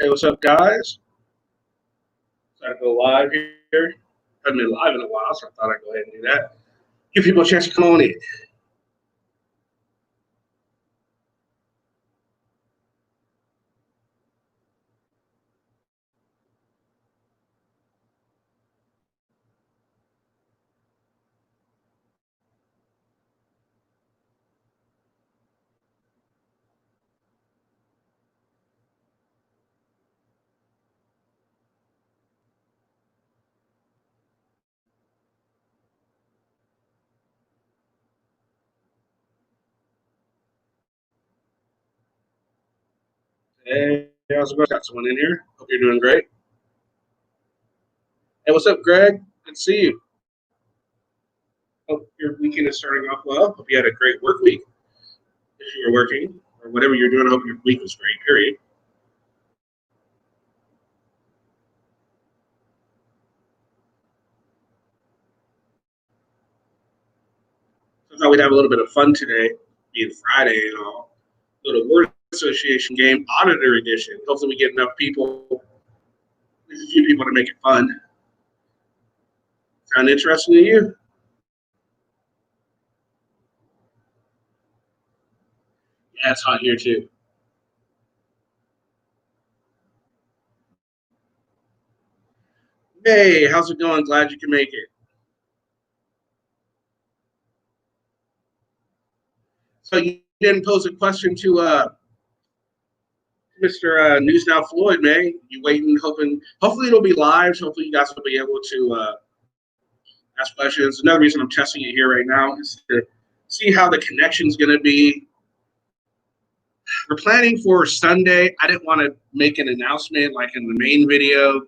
Hey, what's up, guys? Decided to go live here. Haven't been live in a while, so I thought I'd go ahead and do that. Give people a chance to come on in. Hey, how's it going? Got someone in here. Hope you're doing great. Hey, what's up, Greg? Good to see you. Hope your weekend is starting off well. Hope you had a great work week. If you were working or whatever you're doing, I hope your week was great, period. So I thought we'd have a little bit of fun today, being Friday and all. Little word association game, Auditor edition. Hopefully, we get enough people, a few people to make it fun. Sound interesting to you? Yeah, it's hot here too. Hey, how's it going? Glad you can make it. So you didn't pose a question to Mr. News Now Floyd, man. You waiting, hoping. Hopefully it'll be live. So hopefully you guys will be able to ask questions. Another reason I'm testing it here right now is to see how the connection's going to be. We're planning for Sunday. I didn't want to make an announcement like in the main video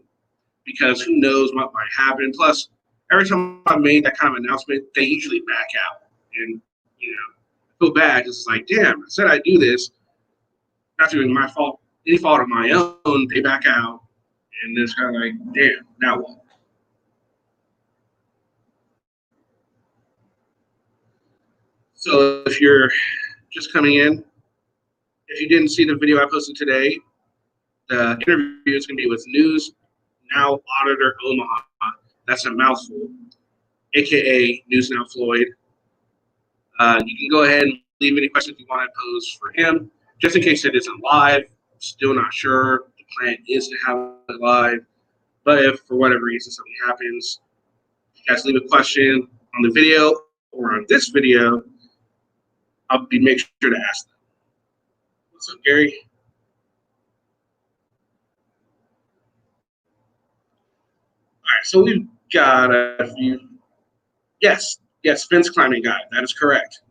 because who knows what might happen. Plus, every time I've made that kind of announcement, they usually back out, and you know, I feel bad. It's like, damn, I said I'd do this. Not doing my fault, any fault of my own. They back out, and it's kind of like, damn, now what? So if you're just coming in, if you didn't see the video I posted today, the interview is going to be with News Now Auditor Omaha. That's a mouthful, aka News Now Floyd. You can go ahead and leave any questions you want to pose for him, just in case it isn't live. Still not sure. The plan is to have it live, but if for whatever reason something happens, you guys leave a question on the video or on this video, I'll be make sure to ask them. What's up, Gary? All right, so we've got a few. Yes, yes, fence climbing guy. That is correct.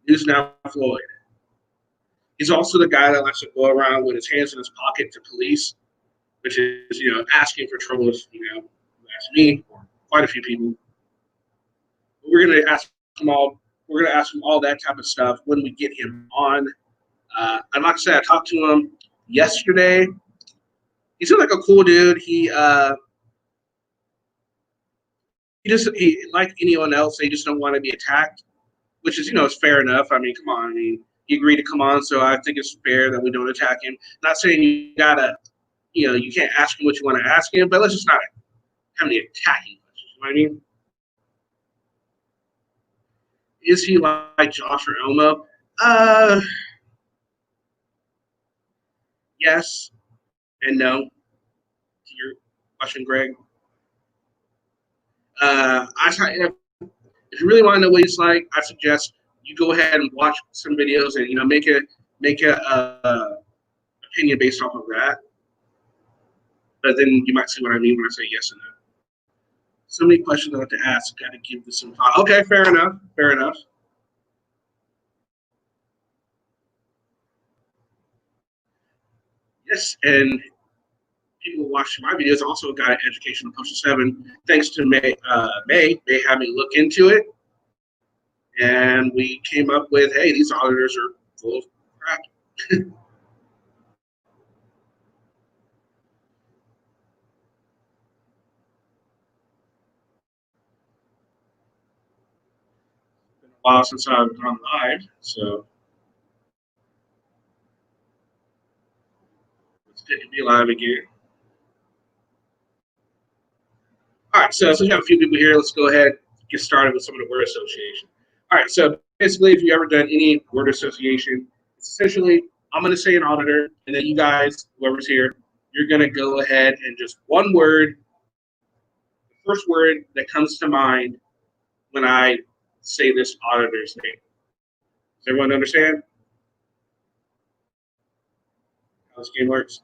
Who's now Floyd? He's also the guy that likes to go around with his hands in his pocket to police, which is, asking for trouble. Ask me or quite a few people. We're gonna ask him all. We're gonna ask him all that type of stuff when we get him on. And like I said, I talked to him yesterday. He seemed like a cool dude. He like anyone else. They just don't want to be attacked, which is it's fair enough. I mean, come on. I mean, he agreed to come on, so I think it's fair that we don't attack him. Not saying you gotta, you can't ask him what you want to ask him, but let's just not have any attacking questions. You know what I mean? Is he like Josh or Elmo? Yes and no to your question, Greg. If you really want to know what he's like, I suggest you go ahead and watch some videos and make a opinion based off of that. But then you might see what I mean when I say yes and no. So many questions I have to ask. Got to give this some thought. Okay, fair enough. Fair enough. Yes, and people who watch my videos also got an education on Postal 7 thanks to May had me look into it, and we came up with, hey, these auditors are full of crap. Been a while since I've gone live, so Good to be live again. All right, so since we have a few people here, let's go ahead and get started with some of the word association. All right, so basically, if you've ever done any word association, it's essentially I'm going to say an auditor, and then you guys, whoever's here, you're going to go ahead and just one word, the first word that comes to mind when I say this auditor's name. Does everyone understand how this game works?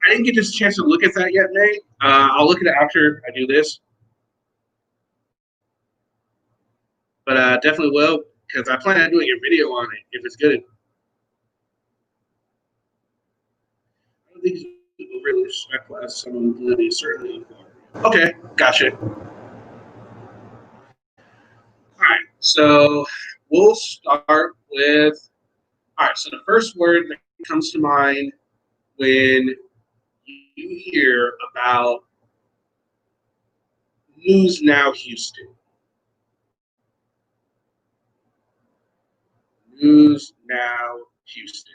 I didn't get this chance to look at that yet, May. I'll look at it after I do this, but definitely will because I plan on doing a video on it if it's good. I don't think it's overly respectful as someone who is certainly. Okay, gotcha. All right, so we'll start with. All right, so the first word that comes to mind when you hear about News Now Houston. News Now Houston.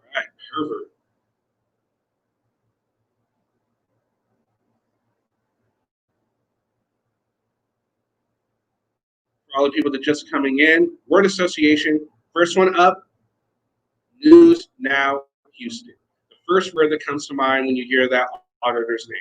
All right, pervert. For all the people that just coming in, word association. First one up, News Now Houston. The first word that comes to mind when you hear that auditor's name.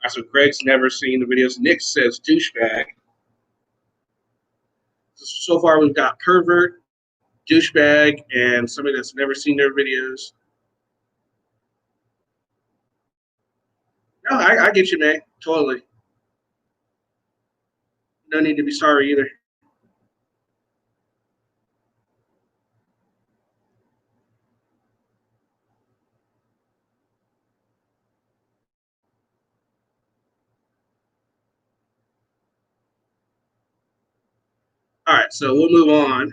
So Greg's never seen the videos. Nick says douchebag. So far, we've got pervert, douchebag, and somebody that's never seen their videos. No, I get you, man. Totally. No need to be sorry either. All right, so we'll move on.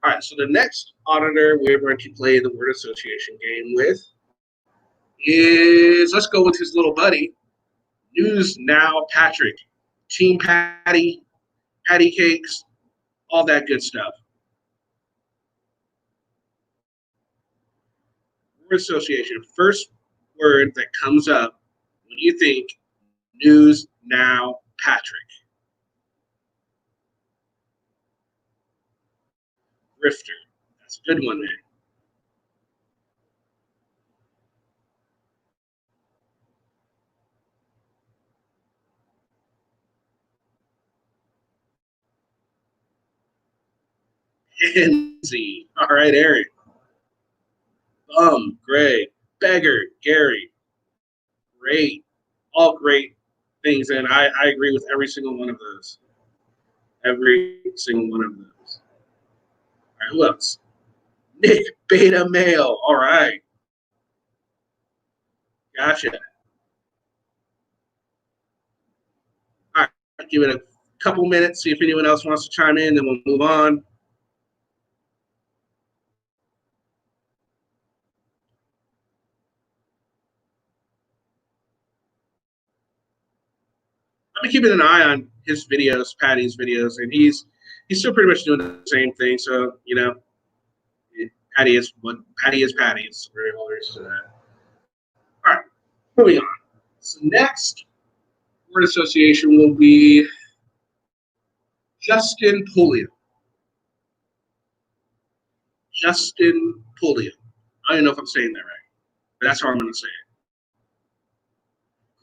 All right, so the next auditor we're going to play the word association game with is, let's go with his little buddy, News Now Patrick. Team Patty, patty cakes, all that good stuff. Word association. First word that comes up when you think News Now Patrick. Grifter. That's a good one, man. Pansy. All right, Eric. Greg. Beggar. Gary. Great. All great things. And I agree with every single one of those. Every single one of those. All right, who else? Nick. Beta male. All right. Gotcha. All right. Give it a couple minutes, see if anyone else wants to chime in, then we'll move on. I've been keeping an eye on his videos, Patty's videos, and he's still pretty much doing the same thing. So Patty is what Patty is. Patty. It's very hilarious to that. All right, moving on. So next word association will be Justin Pulliam. Justin Pulliam. I don't know if I'm saying that right, but that's how I'm going to say it.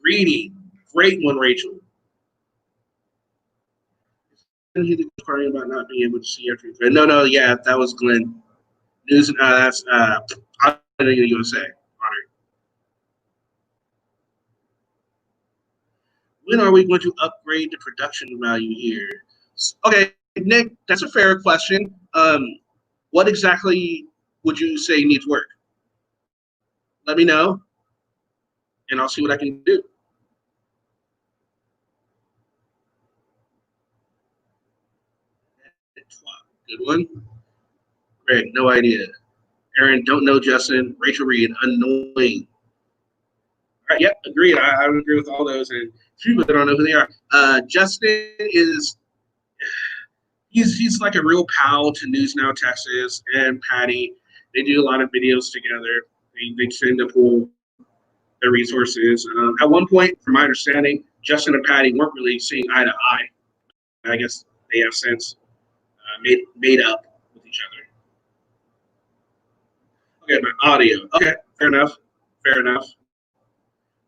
Greedy. Great one, Rachel. He's crying about not being able to see everything. No, yeah, that was Glenn. News, that's Auditor USA. Auditor. When are we going to upgrade the production value here? Okay, Nick, that's a fair question. What exactly would you say needs work? Let me know, and I'll see what I can do. Good one. Greg, no idea. Aaron, don't know Justin. Rachel Reed, annoying. All right, yep, agreed. I would agree with all those. And people that don't know who they are. Justin is he's like a real pal to News Now Texas and Patty. They do a lot of videos together. They tend to pool their resources. At one point, from my understanding, Justin and Patty weren't really seeing eye to eye. I guess they have since made up with each other. Okay, my audio. Okay, fair enough. Fair enough.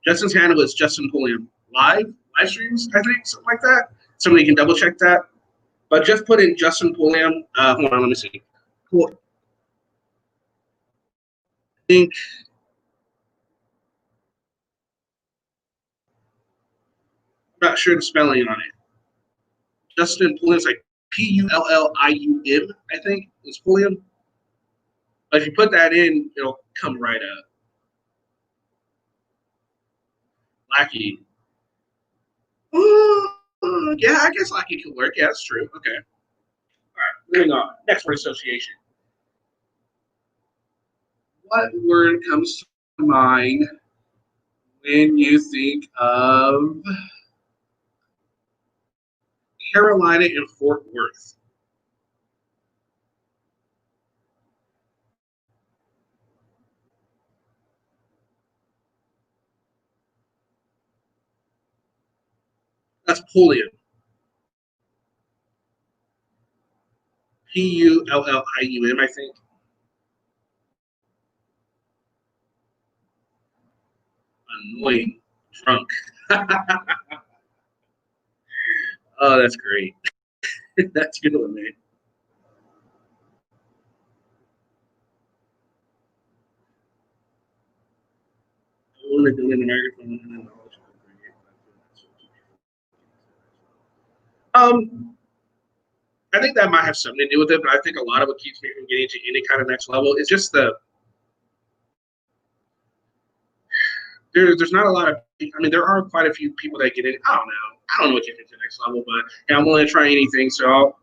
Justin's handle is Justin Pulliam. Live streams, I think, something like that. Somebody can double check that. But just put in Justin Pulliam. Hold on, let me see. Cool. I think I'm not sure the spelling on it. Justin Pulliam's like Pullium, I think is Pulliam. But if you put that in, it'll come right up. Lackey. Yeah, I guess Lackey could work. Yeah, that's true. Okay. All right, moving on. Next word association. What word comes to mind when you think of Carolina and Fort Worth? That's Pulliam. Pullium, I think. Annoying. Drunk. Oh, that's great. That's a good one, man. I want to do an American. Um, I think that might have something to do with it, but I think a lot of what keeps me from getting to any kind of next level is just there's not a lot of. I mean, there are quite a few people that get in. I don't know what gets into the next level, but yeah, I'm willing to try anything. So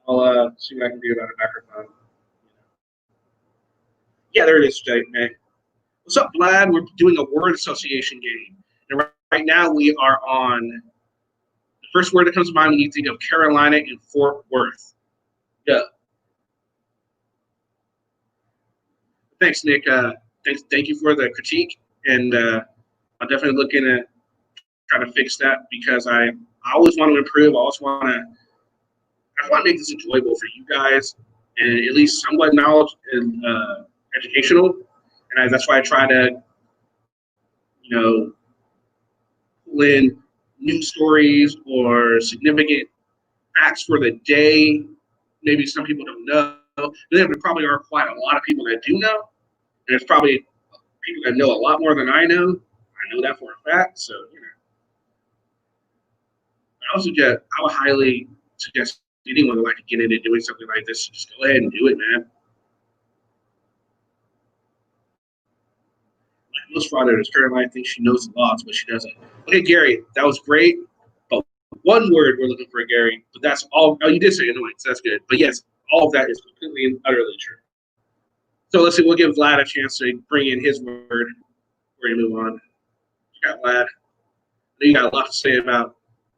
I'll see what I can do about a microphone. Yeah, there it is, Jay, man. What's up, Vlad? We're doing a word association game, and right now we are on the first word that comes to mind when you think of Carolina and Fort Worth. Yeah. Thanks, Nick. Thank you for the critique, and I'll definitely look into trying to fix that because I always want to improve. I want to make this enjoyable for you guys and at least somewhat knowledge and educational. And that's why I try to, pull in news stories or significant facts for the day. Maybe some people don't know. But there probably are quite a lot of people that do know. And it's probably people that know a lot more than I know. I know that for a fact. So, I would highly suggest anyone would like to get into doing something like this, just go ahead and do it, man. Like most fraudsters, Caroline thinks she knows the laws, but she doesn't. Okay, Gary, that was great. But one word we're looking for, Gary. But that's all. Oh, you did say annoying, so that's good. But yes, all of that is completely and utterly true. So let's see. We'll give Vlad a chance to bring in his word. We're gonna move on. You got Vlad. I know you got a lot to say about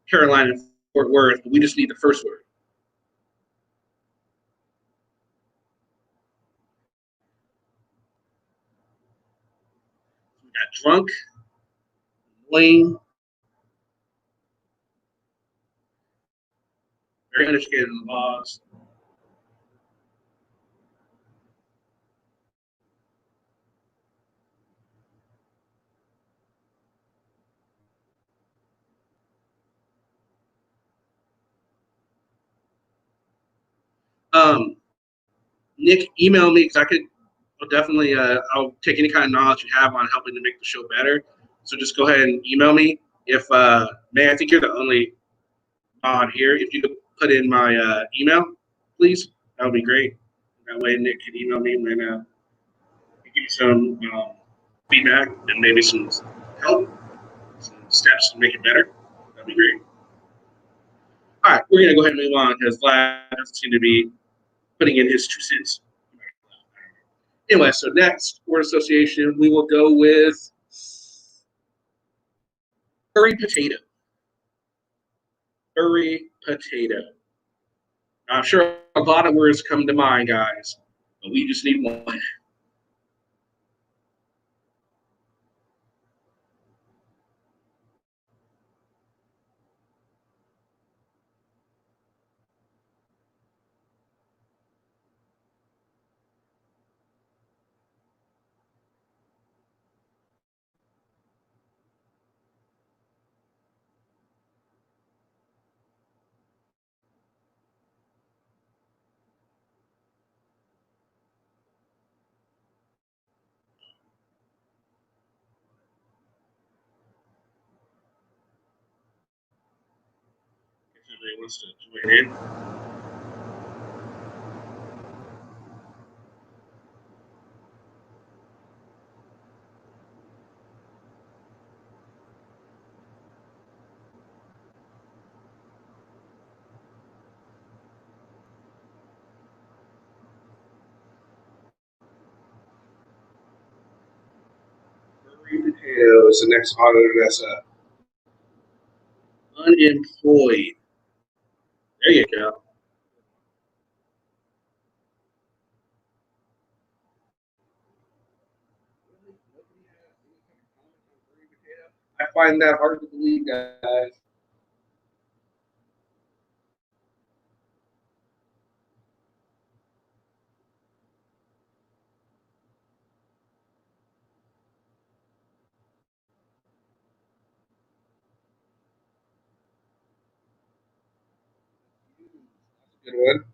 Carolina and Fort Worth, but we just need the first word. We got drunk, lame, very uneducated in the laws. Nick, email me because I'll definitely, I'll take any kind of knowledge you have on helping to make the show better. So just go ahead and email me. If May, I think you're the only on here. If you could put in my email, please, that would be great. That way, Nick can email me when give you some feedback and maybe some help, some steps to make it better. That'd be great. All right, we're gonna go ahead and move on because Vlad doesn't seem to be putting in his 2 cents. Anyway, so next word association, we will go with curry potato. Curry potato. Now, I'm sure a lot of words come to mind, guys, but we just need one. If anybody wants to join in. Curry potato is the next auditor that's unemployed. There you go. I find that hard to believe, guys. Good one.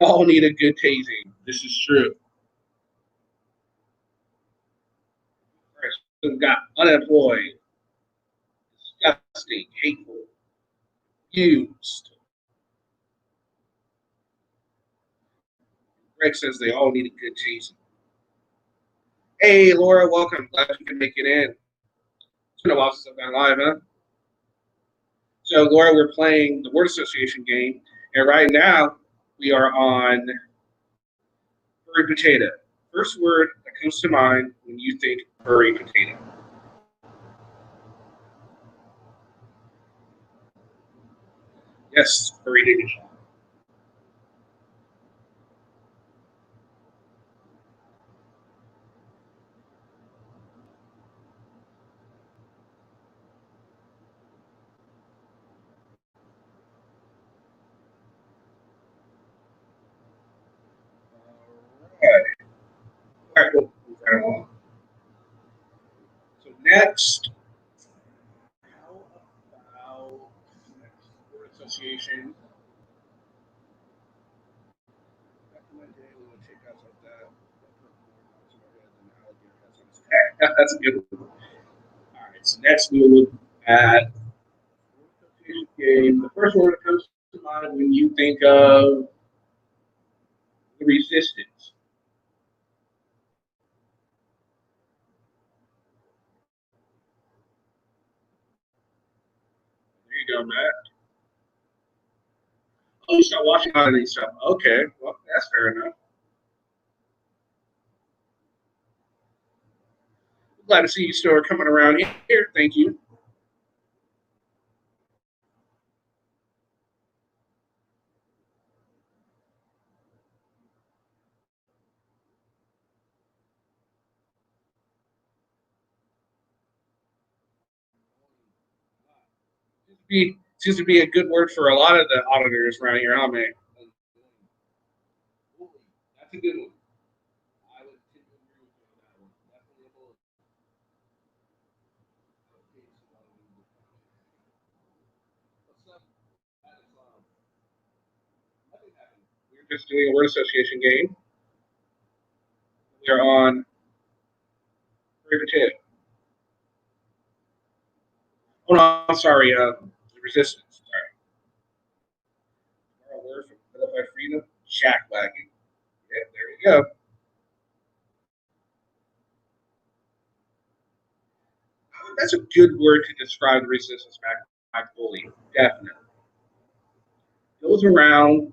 All need a good tasing. This is true. All right, so we've got unemployed, disgusting, hateful, used. Greg says they all need a good tasing. Hey, Laura, welcome. Glad you can make it in. It's been a while since I've been live, huh? So, Laura, we're playing the word association game, and right now we are on curry potato. First word that comes to mind when you think curry potato. Yes, curry dish. All right, we'll move right along. So next, how about next word association? Back in my day, we would take us like that. That's a good one. All right, so next we will look at game. The first word that comes to mind when you think of the resistance. There you go, Matt. Oh, you start watching all of these stuff. Okay, well, that's fair enough. Glad to see you still coming around here. Thank you. Seems to be a good word for a lot of the auditors around here, huh, man? a good one. I would tend to agree with you on that one. Definitely a bullet. What's up? That is, nothing happened. We're just doing a word association game. We are on three potato. Oh no, I'm sorry. The resistance. Sorry. Our word from Philippi Freedom. Jackwagon. Yeah, there we go. That's a good word to describe the resistance back bully. Definitely. Goes around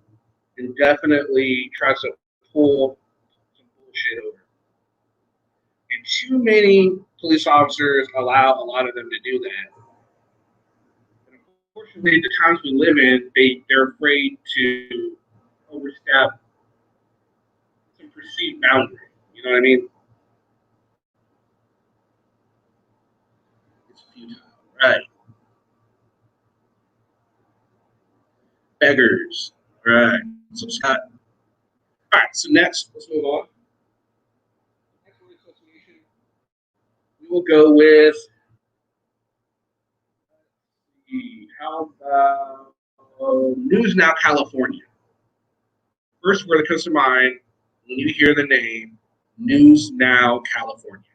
and definitely tries to pull some bullshit over. And too many police officers allow a lot of them to do that. And unfortunately, the times we live in, they're afraid to overstep some perceived boundary. You know what I mean? It's futile. Right. Beggars. Right. So Scott. All right. So next, let's move on. Next word association. We will go with how about News Now California. First word that comes to mind when you hear the name News Now California.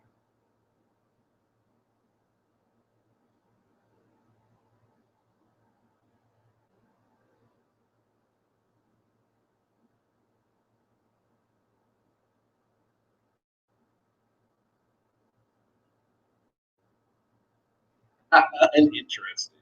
And interesting.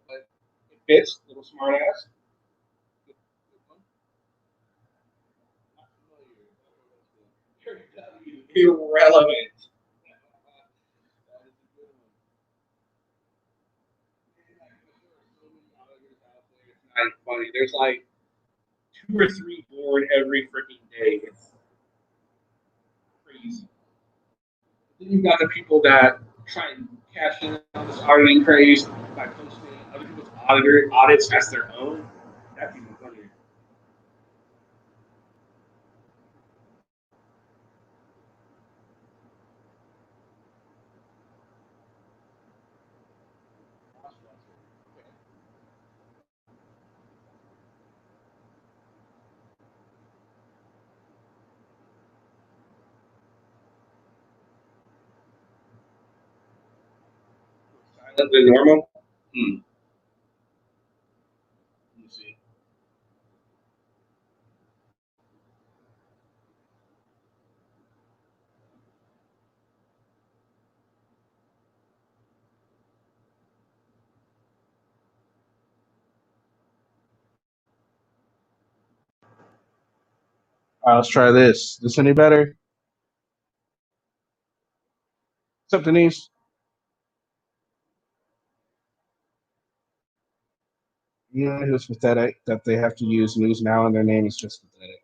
But it fits, little smart ass. Irrelevant. Not funny. There's like two or three born every freaking day. It's crazy. Then you've got the people that try and cash in on this auditing craze by posting other people's audits as their own. That's even funnier. Silent than normal. Hmm. Let me see. All right, let's try this. This any better? What's up, Denise? You know who's pathetic that they have to use News Now in their name is just pathetic.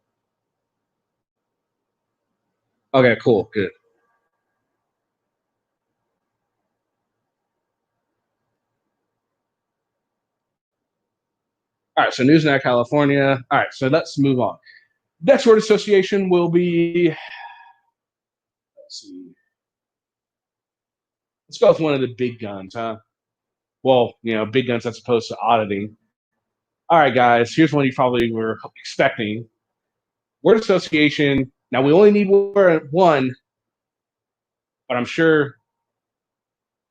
Okay, cool, good. All right, so News Now California. All right, so let's move on. Next word association will be, let's see. Let's go with one of the big guns, huh? Well, big guns as opposed to auditing. All right, guys, here's one you probably were expecting. Word association. Now, we only need one, but I'm sure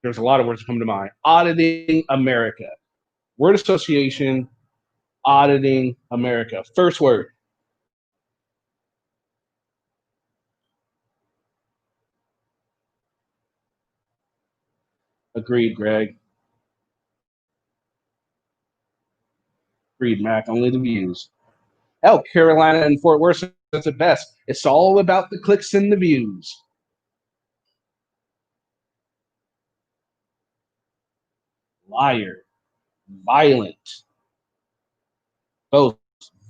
there's a lot of words that come to mind. Auditing America. Word association, auditing America. First word. Agreed, Greg. Agreed, Mac. Only the views. Hell, Carolina and Fort Worth says it best. It's all about the clicks and the views. Liar, violent, both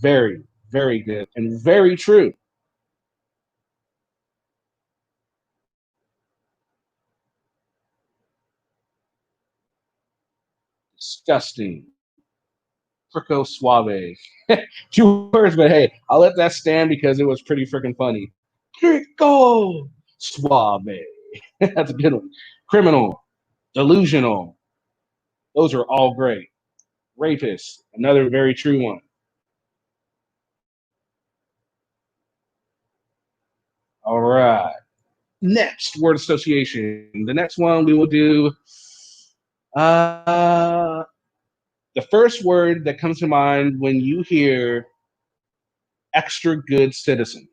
very, very good and very true. Disgusting. Frico suave. 2 words, but hey, I'll let that stand because it was pretty freaking funny. Frico suave. That's a good one. Criminal, delusional. Those are all great. Rapist, another very true one. All right. Next word association. The next one we will do the first word that comes to mind when you hear extra good citizen.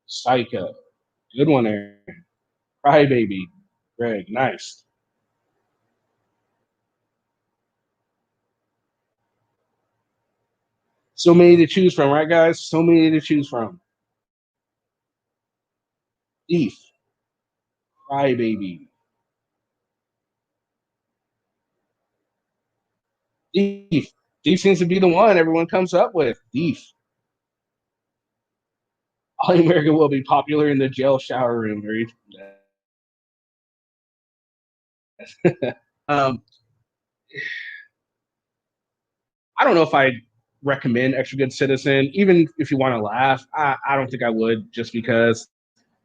Psycho. Good one, Aaron. Crybaby. Greg, nice. So many to choose from, right, guys? So many to choose from. Thief. Crybaby. Thief. Thief seems to be the one everyone comes up with. Thief. All American will be popular in the jail shower room. um, I don't know if I'd recommend Extra Good Citizen, even if you want to laugh. I don't think I would, just because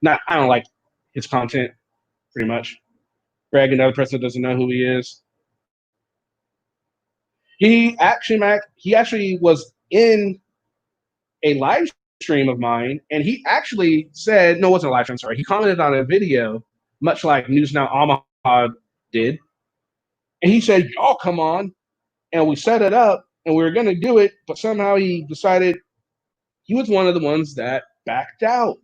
I don't like his content pretty much. Greg, another person that doesn't know who he is. He actually was in a live stream of mine, and he actually said, no, it wasn't a live stream, sorry. He commented on a video, much like News Now Omaha did. And he said, y'all come on. And we set it up, and we were going to do it, but somehow he decided he was one of the ones that backed out.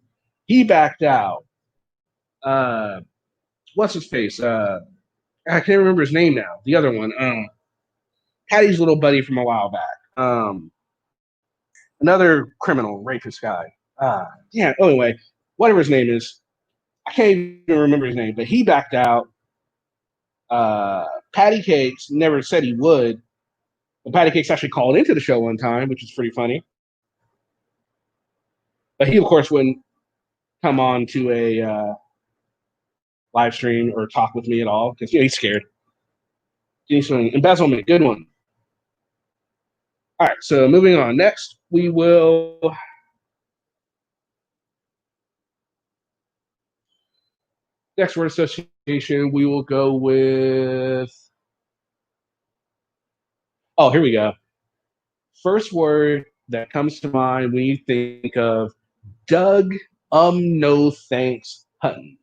He backed out. Uh, what's his face? I can't remember his name now. The other one. Patty's little buddy from a while back. Another criminal rapist guy. Yeah. Anyway, whatever his name is, I can't even remember his name, but he backed out. Patty Cakes never said he would, but Patty Cakes actually called into the show one time, which is pretty funny. But he, of course, wouldn't come on to a live stream or talk with me at all because he's scared. Embezzlement, good one. All right, so moving on. Next, we will next word association. We will go with. Oh, here we go. First word that comes to mind when you think of Doug. No thanks, Hutton.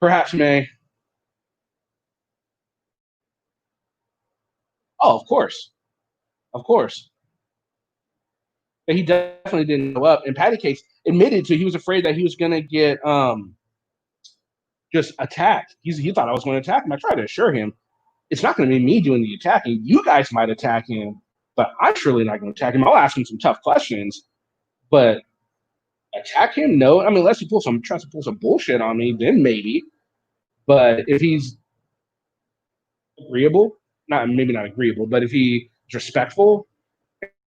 Perhaps May. Oh, of course. But he definitely didn't go up. And Patty Cakes admitted to he was afraid that he was going to get just attacked. He thought I was going to attack him. I tried to assure him it's not going to be me doing the attacking. You guys might attack him, but I'm surely not going to attack him. I'll ask him some tough questions, but attack him? No. I mean, unless he tries to pull some bullshit on me, then maybe. But if he's agreeable, maybe not agreeable, but if he's respectful,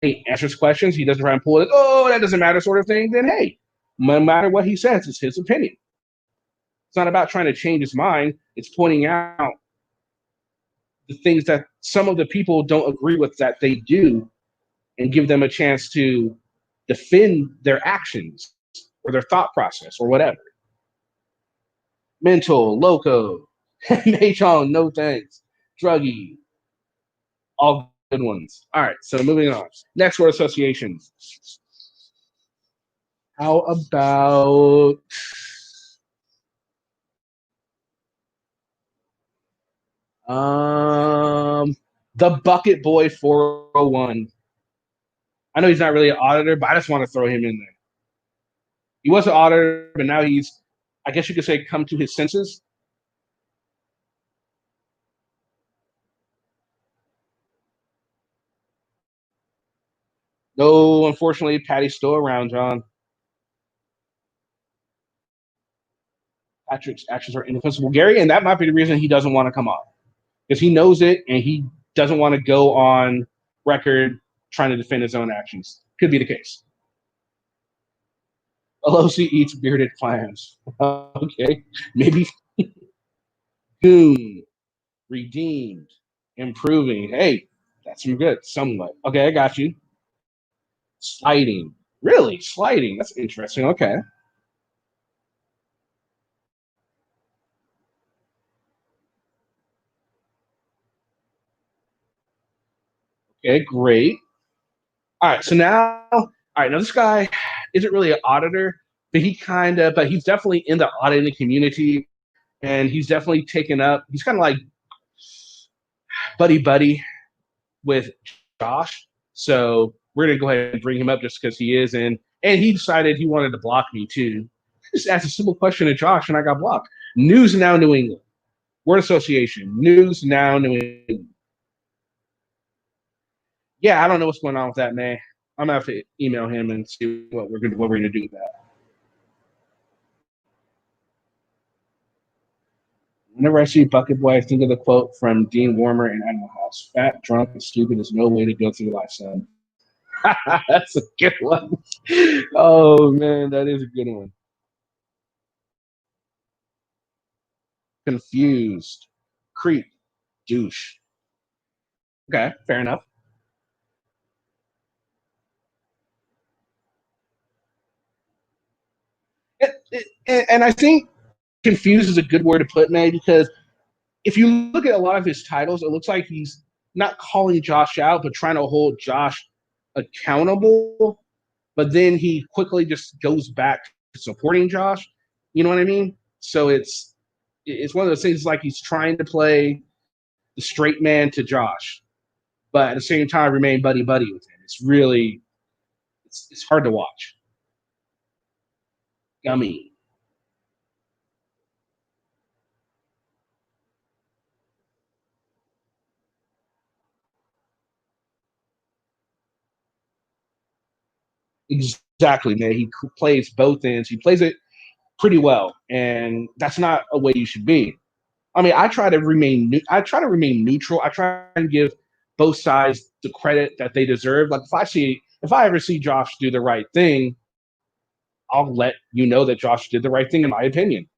he answers questions, he doesn't try and pull it, oh, that doesn't matter sort of thing, then hey, no matter what he says, it's his opinion. It's not about trying to change his mind. It's pointing out the things that some of the people don't agree with that they do and give them a chance to defend their actions or their thought process or whatever. Mental, loco, Nachon, no thanks, druggy, all good ones. All right, so moving on. Next word association. How about The Bucket Boy 401. I know he's not really an auditor, but I just want to throw him in there. He was an auditor, but now he's, I guess you could say, come to his senses. No, unfortunately, Patty's still around, John. Patrick's actions are indefensible, Gary, and that might be the reason he doesn't want to come on, because he knows it and he doesn't want to go on record trying to defend his own actions. Could be the case. Pelosi eats bearded clams. Okay, maybe. Goon, redeemed, improving. Hey, that's some good, somewhat. Okay, I got you. Sliding. Really? Sliding. That's interesting. Okay. Okay, great. All right, so now this guy isn't really an auditor, but but he's definitely in the auditing community, and he's definitely taken up. He's kind of like buddy with Josh, so we're gonna go ahead and bring him up just because he is in, and he decided he wanted to block me too. Just asked a simple question to Josh, and I got blocked. News Now New England, word association. News Now New England. Yeah, I don't know what's going on with that, man. I'm gonna have to email him and see what we're gonna do with that. Whenever I see Bucket Boy, I think of the quote from Dean Warmer in Animal House: "Fat, drunk, and stupid is no way to go through life, son." That's a good one. Oh man, that is a good one. Confused, creep, douche. Okay, fair enough. And I think confused is a good word to put, man, because if you look at a lot of his titles, it looks like he's not calling Josh out, but trying to hold Josh accountable. But then he quickly just goes back to supporting Josh. You know what I mean? So it's one of those things like he's trying to play the straight man to Josh, but at the same time remain buddy buddy with him. It's really it's hard to watch. Gummy. Exactly, man. He plays both ends. He plays it pretty well, and that's not a way you should be. I mean, I try to remain neutral. I try and give both sides the credit that they deserve. Like if I ever see Josh do the right thing, I'll let you know that Josh did the right thing in my opinion.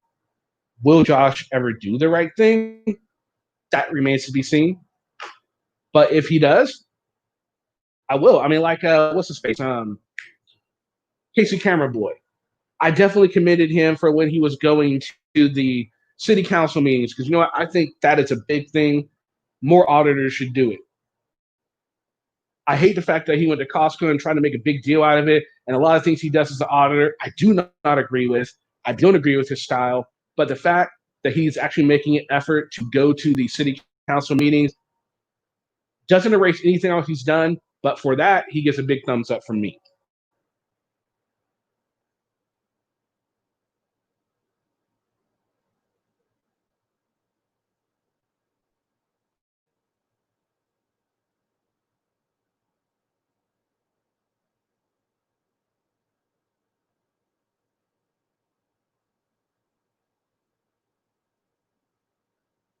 Will Josh ever do the right thing? That remains to be seen. But if he does, I will. I mean, like what's his face? Casey Camera Boy. I definitely commended him for when he was going to the city council meetings because you know what? I think that is a big thing. More auditors should do it. I hate the fact that he went to Costco and tried to make a big deal out of it. And a lot of things he does as an auditor, I do not agree with. I don't agree with his style. But the fact that he's actually making an effort to go to the city council meetings doesn't erase anything else he's done. But for that, he gets a big thumbs up from me.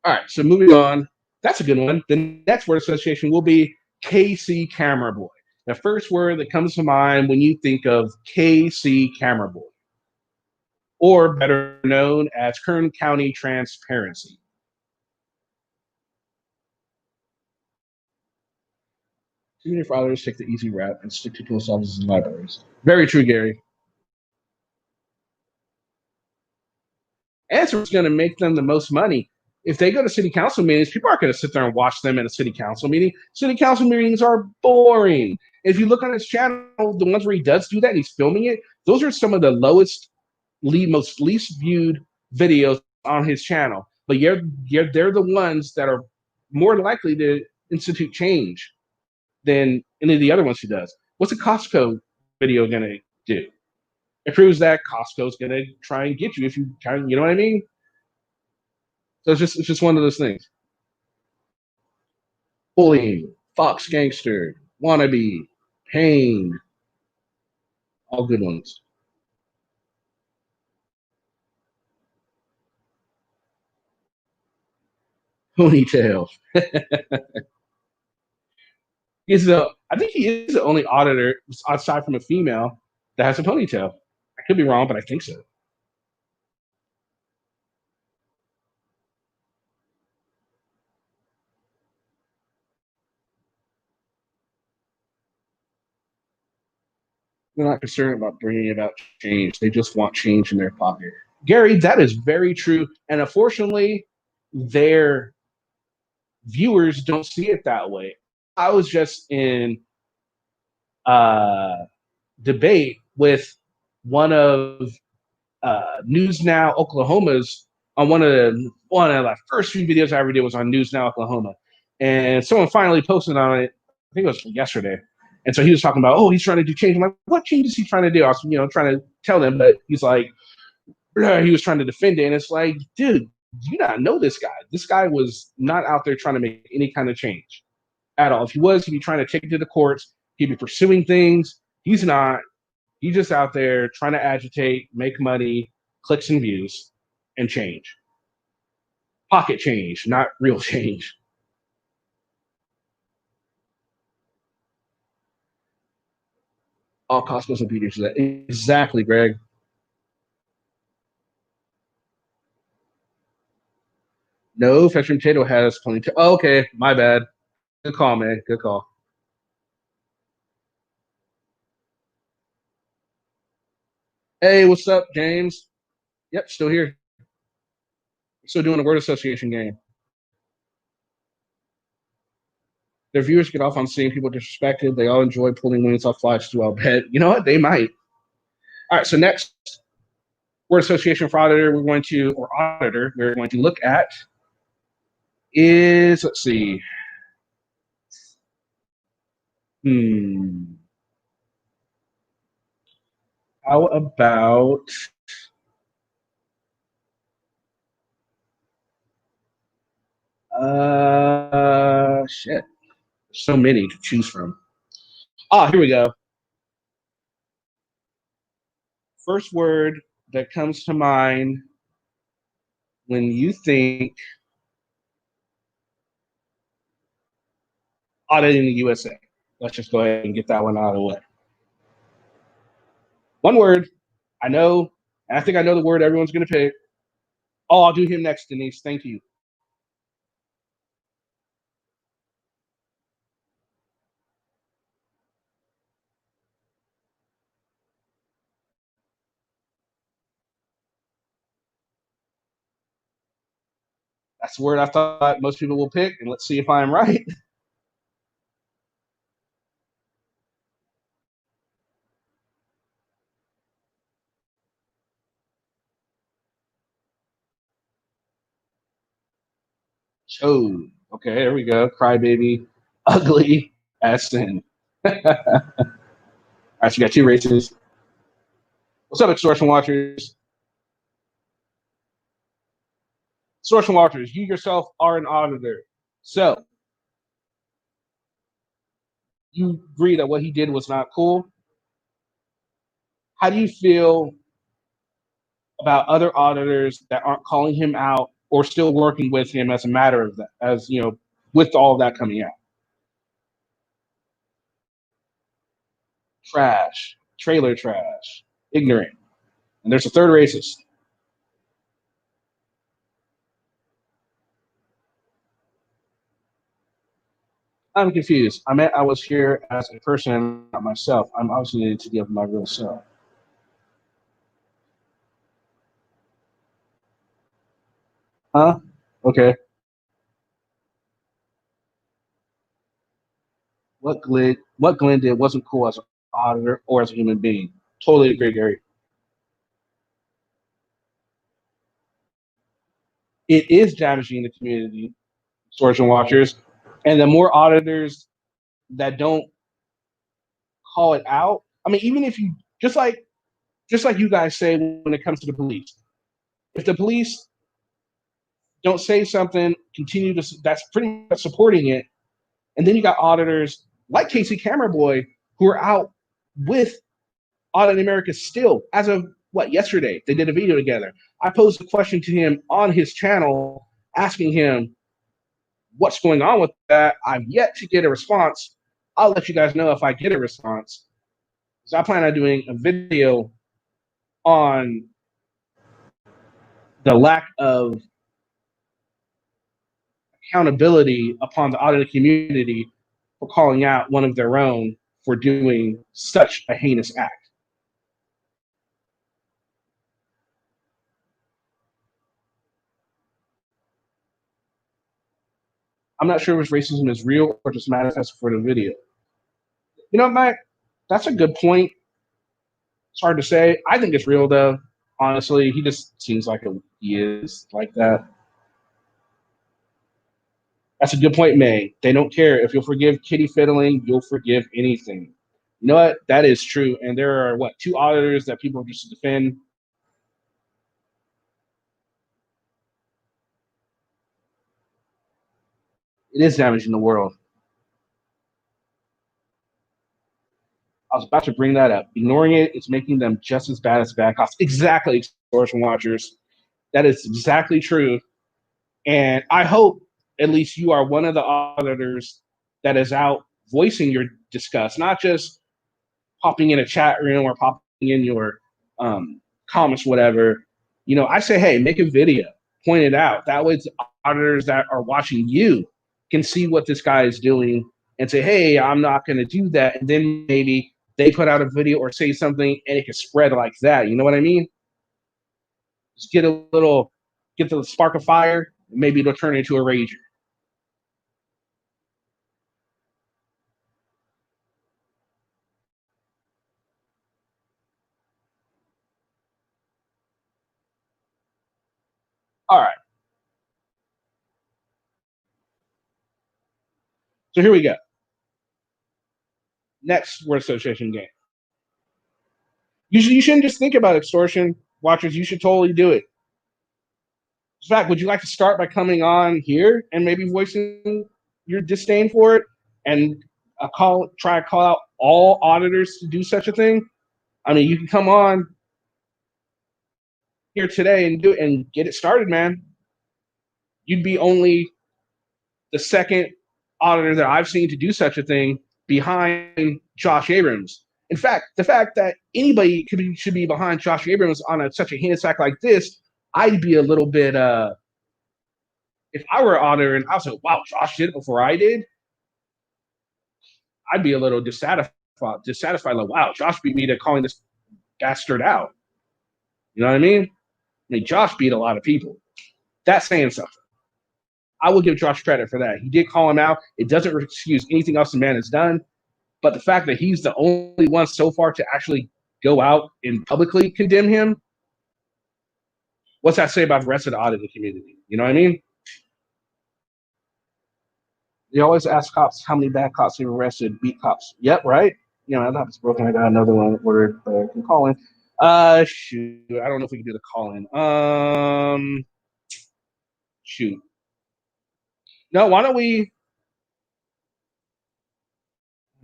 All right, so moving on. That's a good one. The next word association will be KC Camera Boy. The first word that comes to mind when you think of KC Camera Boy, or better known as Kern County Transparency. Too many fathers take the easy route and stick to post offices and libraries. Very true, Gary. Answer is going to make them the most money. If they go to city council meetings, people aren't going to sit there and watch them at a city council meeting. City council meetings are boring. If you look on his channel, the ones where he does do that and he's filming it, those are some of the most least viewed videos on his channel. But they're the ones that are more likely to institute change than any of the other ones he does. What's a Costco video going to do? It proves that Costco's going to try and get you if you try, you know what I mean? So it's just one of those things. Bullying, Fox Gangster, Wannabe, Pain, all good ones. Ponytail. I think he is the only auditor aside from a female that has a ponytail. I could be wrong, but I think so. They're not concerned about bringing about change. They just want change in their pocket. Gary, that is very true. And unfortunately, their viewers don't see it that way. I was just in debate with one of News Now Oklahoma's on one of the first few videos I ever did was on News Now Oklahoma, and someone finally posted on it. I think it was yesterday, and so he was talking about, oh, he's trying to do change. I'm like, what change is he trying to do? I was, trying to tell them, but he's like, he was trying to defend it, and it's like, dude, you not know this guy. This guy was not out there trying to make any kind of change at all. If he was, he'd be trying to take it to the courts. He'd be pursuing things. He's not. He's just out there trying to agitate, make money, clicks and views, and change. Pocket change, not real change. All Costco's obedience to that. Exactly, Greg. No, Freshman Potato has ponytail. Oh, okay, my bad. Good call, man. Good call. Hey, what's up, James? Yep, still here. Still doing a word association game. Their viewers get off on seeing people disrespected. They all enjoy pulling wings off flies too. I'll bet. You know what? They might. All right. So next, word association for auditor. We're going to look at is, let's see. How about shit. There's so many to choose from. Oh, here we go. First word that comes to mind when you think auditing the USA. Let's just go ahead and get that one out of the way. One word. I know, and I think I know the word everyone's going to pick. Oh, I'll do him next, Denise. Thank you. That's the word I thought most people will pick, and let's see if I'm right. Chode. Okay, there we go. Crybaby, ugly, as sin. All right, so you got two races. What's up, extortion watchers? Extortion watchers, you yourself are an auditor. So you agree that what he did was not cool. How do you feel about other auditors that aren't calling him out or still working with him as a matter of that, as with all of that coming out? Trash, trailer trash, ignorant. And there's a third racist. I'm confused. I meant I was here as a person, not myself. I'm obviously needed to give my real self. Huh? Okay. What Glenn did wasn't cool as an auditor or as a human being. Totally agree, Gary. It is damaging the community, Source and Watchers. And the more auditors that don't call it out, I mean, even if you just like you guys say when it comes to the police, if the police don't say something, continue to that's pretty much supporting it, and then you got auditors like Casey Camerboy who are out with Audit America still as of yesterday. They did a video together. I posed a question to him on his channel asking him what's going on with that. I've yet to get a response. I'll let you guys know if I get a response. So I plan on doing a video on the lack of accountability upon the audited community for calling out one of their own for doing such a heinous act. I'm not sure if racism is real or just manifest for the video. You know, Mike, that's a good point. It's hard to say. I think it's real, though. Honestly, he just seems like he is like that. That's a good point, May. They don't care. If you'll forgive kitty fiddling, you'll forgive anything. You know what? That is true. And there are, two auditors that people just defend. It is damaging the world. I was about to bring that up. Ignoring it is making them just as bad as bad cops. Exactly, extortion watchers. That is exactly true. And I hope at least you are one of the auditors that is out voicing your disgust, not just popping in a chat room or popping in your comments, whatever. You know, I say, hey, make a video, point it out. That way, auditors that are watching you can see what this guy is doing and say, hey, I'm not going to do that. And then maybe they put out a video or say something and it can spread like that. You know what I mean? Just get the spark of fire, and maybe it'll turn into a rager. All right. So here we go. Next word association game. You shouldn't just think about extortion, watchers. You should totally do it. In fact, would you like to start by coming on here and maybe voicing your disdain for it and try to call out all auditors to do such a thing? I mean, you can come on here today and do it and get it started, man. You'd be only the second auditor that I've seen to do such a thing behind Josh Abrams. In fact, the fact that anybody should be behind Josh Abrams on such a heinous act like this, I'd be a little bit if I were an auditor and I was like, wow, Josh did it before I did, I'd be a little dissatisfied, like, wow, Josh beat me to calling this bastard out. You know what I mean? I mean, Josh beat a lot of people. That's saying something. I will give Josh credit for that. He did call him out. It doesn't excuse anything else the man has done. But the fact that he's the only one so far to actually go out and publicly condemn him, what's that say about the rest of the auditing community? You know what I mean? They always ask cops how many bad cops they've arrested, beat cops. Yep, right? You know, that was broken. I got another one where I can call in. Shoot. I don't know if we can do the call in. Shoot. No, why don't we?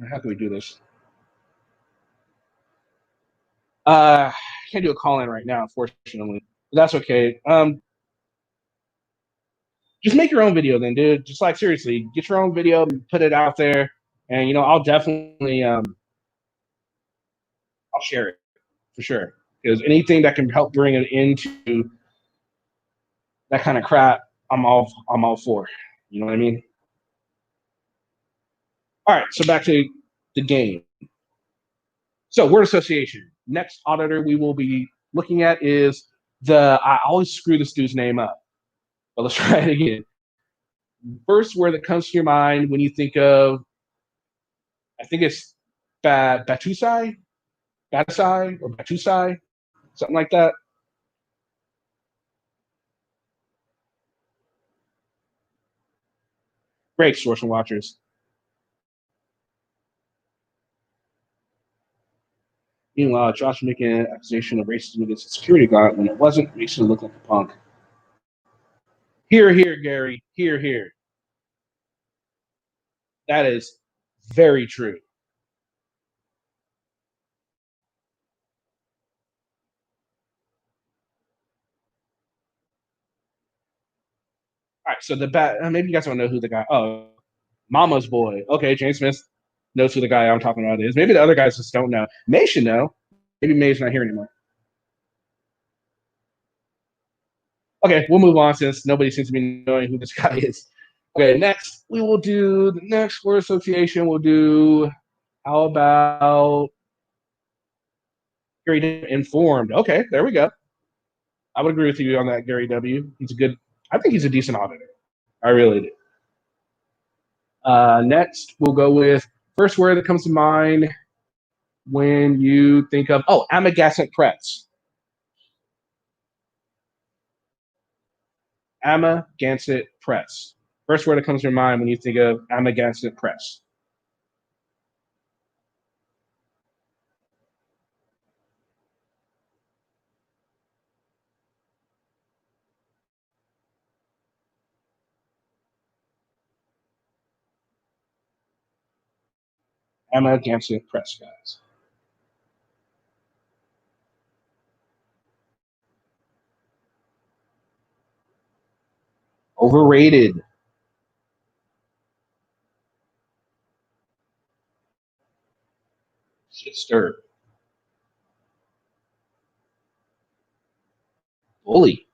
How can we do this? Can't do a call in right now, unfortunately. But that's okay. Just make your own video then, dude. Just like seriously, get your own video, put it out there, and I'll definitely I'll share it for sure. Because anything that can help bring it into that kind of crap, I'm all for. You know what I mean? All right, so back to the game. So word association. Next auditor we will be looking at is I always screw this dude's name up, but let's try it again. First word that comes to your mind when you think of, I think it's Batusai, or Batusai, something like that. Great, extortion watchers. Meanwhile, Josh making an accusation of racism against a security guard when it wasn't makes him look like a punk. Here, Gary. Here. That is very true. All right, so the maybe you guys don't know who the guy. Oh, Mama's boy. Okay, James Smith knows who the guy I'm talking about is. Maybe the other guys just don't know. May should know. Maybe May's not here anymore. Okay, we'll move on since nobody seems to be knowing who this guy is. Okay, next we will do the next word association. We'll do how about Gary informed? Okay, there we go. I would agree with you on that, Gary W. He's a good. I think he's a decent auditor. I really do. Next, we'll go with first word that comes to mind when you think of Amagassett Press. Amagansett Press. First word that comes to your mind when you think of Amagansett Press. Amagansett Press, guys. Overrated. Shit stirred. Bully.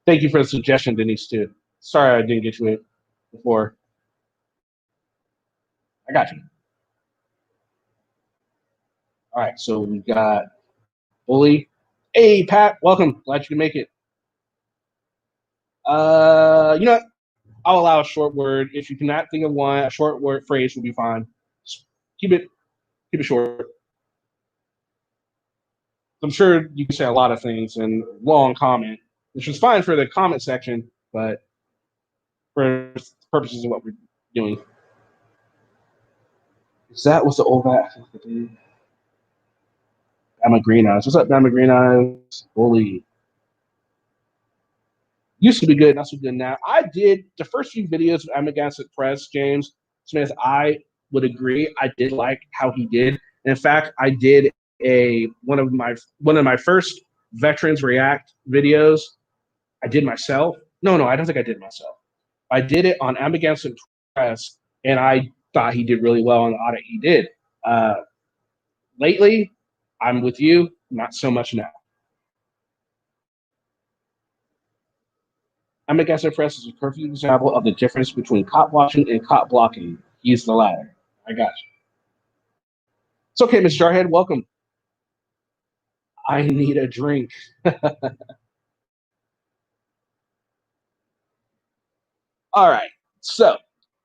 Thank you for the suggestion, Denise, too. Sorry I didn't get to it before. I got you. All right, so we got Bully. Hey, Pat, welcome. Glad you can make it. You know what? I'll allow a short word. If you cannot think of one, a short word phrase will be fine. Just keep it short. I'm sure you can say a lot of things in long comment, which is fine for the comment section, but for purposes of what we're doing. Is that what's the old guy? Bama Green Eyes. What's up, Bama Green Eyes? Bully. Used to be good, not so good now. I did the first few videos of Amagansett Press, James Smith. I would agree. I did like how he did. In fact, I did one of my first Veterans React videos. I did myself. No, I don't think I did myself. I did it on Amagansett Press, and I thought he did really well on the audit he did. Lately, I'm with you, not so much now. Amagansett Press is a perfect example of the difference between cop watching and cop blocking. He's the latter. I got you. It's okay, Miss Jarhead. Welcome. I need a drink. All right. So,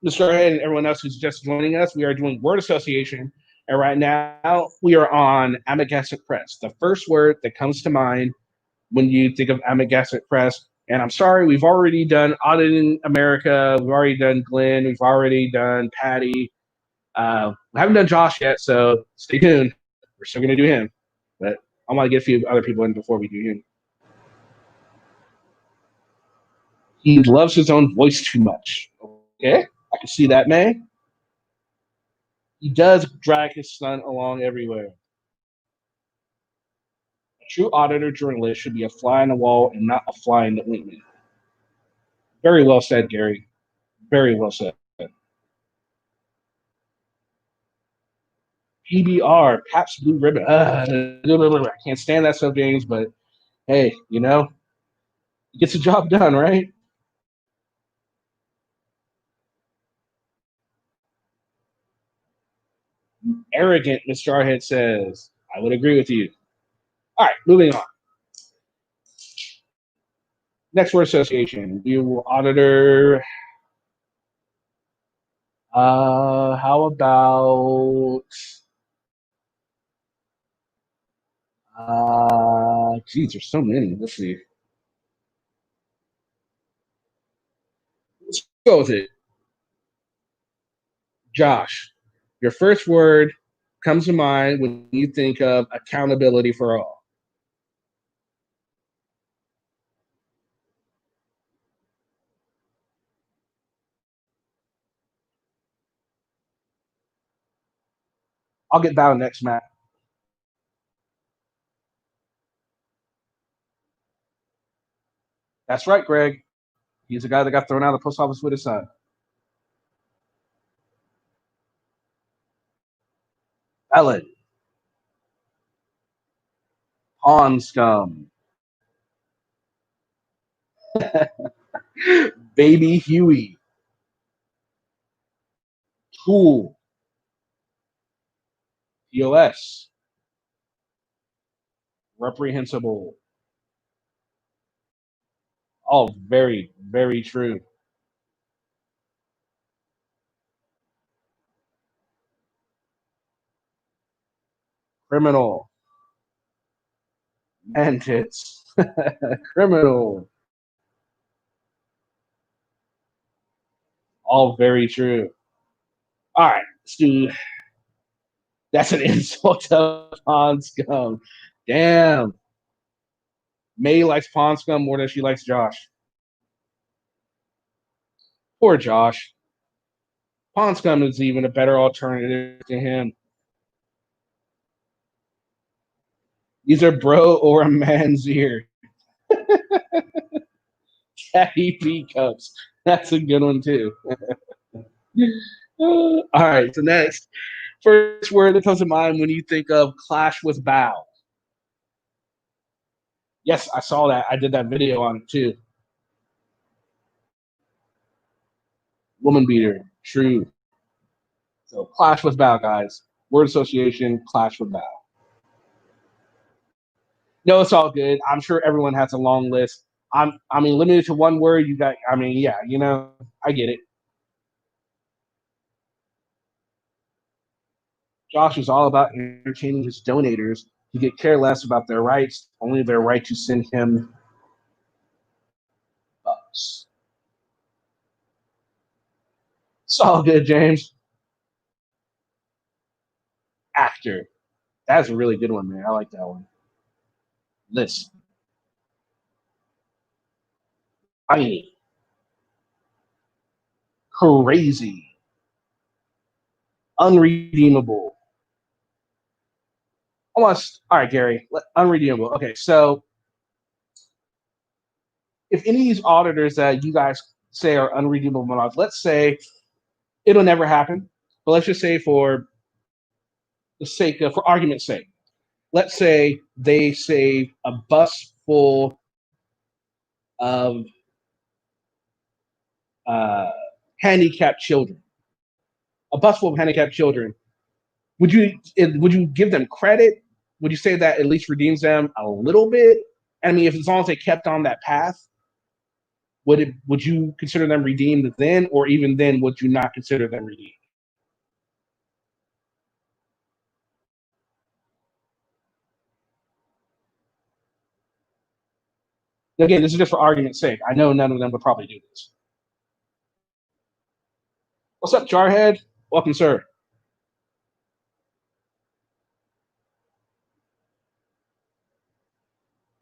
Mr. Jarhead and everyone else who's just joining us, we are doing word association. And right now, we are on Amagansett Press. The first word that comes to mind when you think of Amagansett Press. And I'm sorry, we've already done Auditing America. We've already done Glenn. We've already done Patty. We haven't done Josh yet, so stay tuned. We're still going to do him. But I want to get a few other people in before we do him. He loves his own voice too much. Okay, I can see that, man. He does drag his son along everywhere. A true auditor journalist should be a fly on the wall and not a fly in the ointment. Very well said, Gary. Very well said. PBR, Pabst Blue Ribbon. I can't stand that stuff, James, but hey, it gets the job done, right? Arrogant, Mr. Jarhead says. I would agree with you. All right, moving on. Next word association. We will auditor. How about geez, there's so many. Let's see. Let's go with it. Josh, your first word comes to mind when you think of accountability for all. I'll get down next, Matt. That's right, Greg. He's the guy that got thrown out of the post office with his son. Ellen. Pawn scum. Baby Huey. Tool. POS. Reprehensible. All very, very true. Criminal. Mantis. Criminal. All very true. All right, let's do. That's an insult to Pawn scum. Damn. May likes Pawn scum more than she likes Josh. Poor Josh. Pawn scum is even a better alternative to him. Either bro or a man's ear. Caddy P cups. That's a good one too. All right, so next. First word that comes to mind when you think of Clash with Bow. Yes, I saw that. I did that video on it too. Woman beater. True. So Clash with Bow, guys. Word association, Clash with Bow. No, it's all good. I'm sure everyone has a long list. I mean, limited to one word. You got. I mean, yeah. I get it. Josh is all about entertaining his donators. He could care less about their rights, only their right to send him bucks. It's all good, James. Actor. That's a really good one, man. I like that one. List. Tiny. Crazy. Unredeemable. Almost. All right, Gary. Unredeemable. Okay, so if any of these auditors that you guys say are unredeemable, let's say it'll never happen, but let's just say for the sake of, for argument's sake, let's say they save a bus full of handicapped children. A bus full of handicapped children. Would you give them credit? Would you say that at least redeems them a little bit? I mean, if as long as they kept on that path, would you consider them redeemed then, or even then would you not consider them redeemed? Again, this is just for argument's sake. I know none of them would probably do this. What's up, Jarhead? Welcome, sir.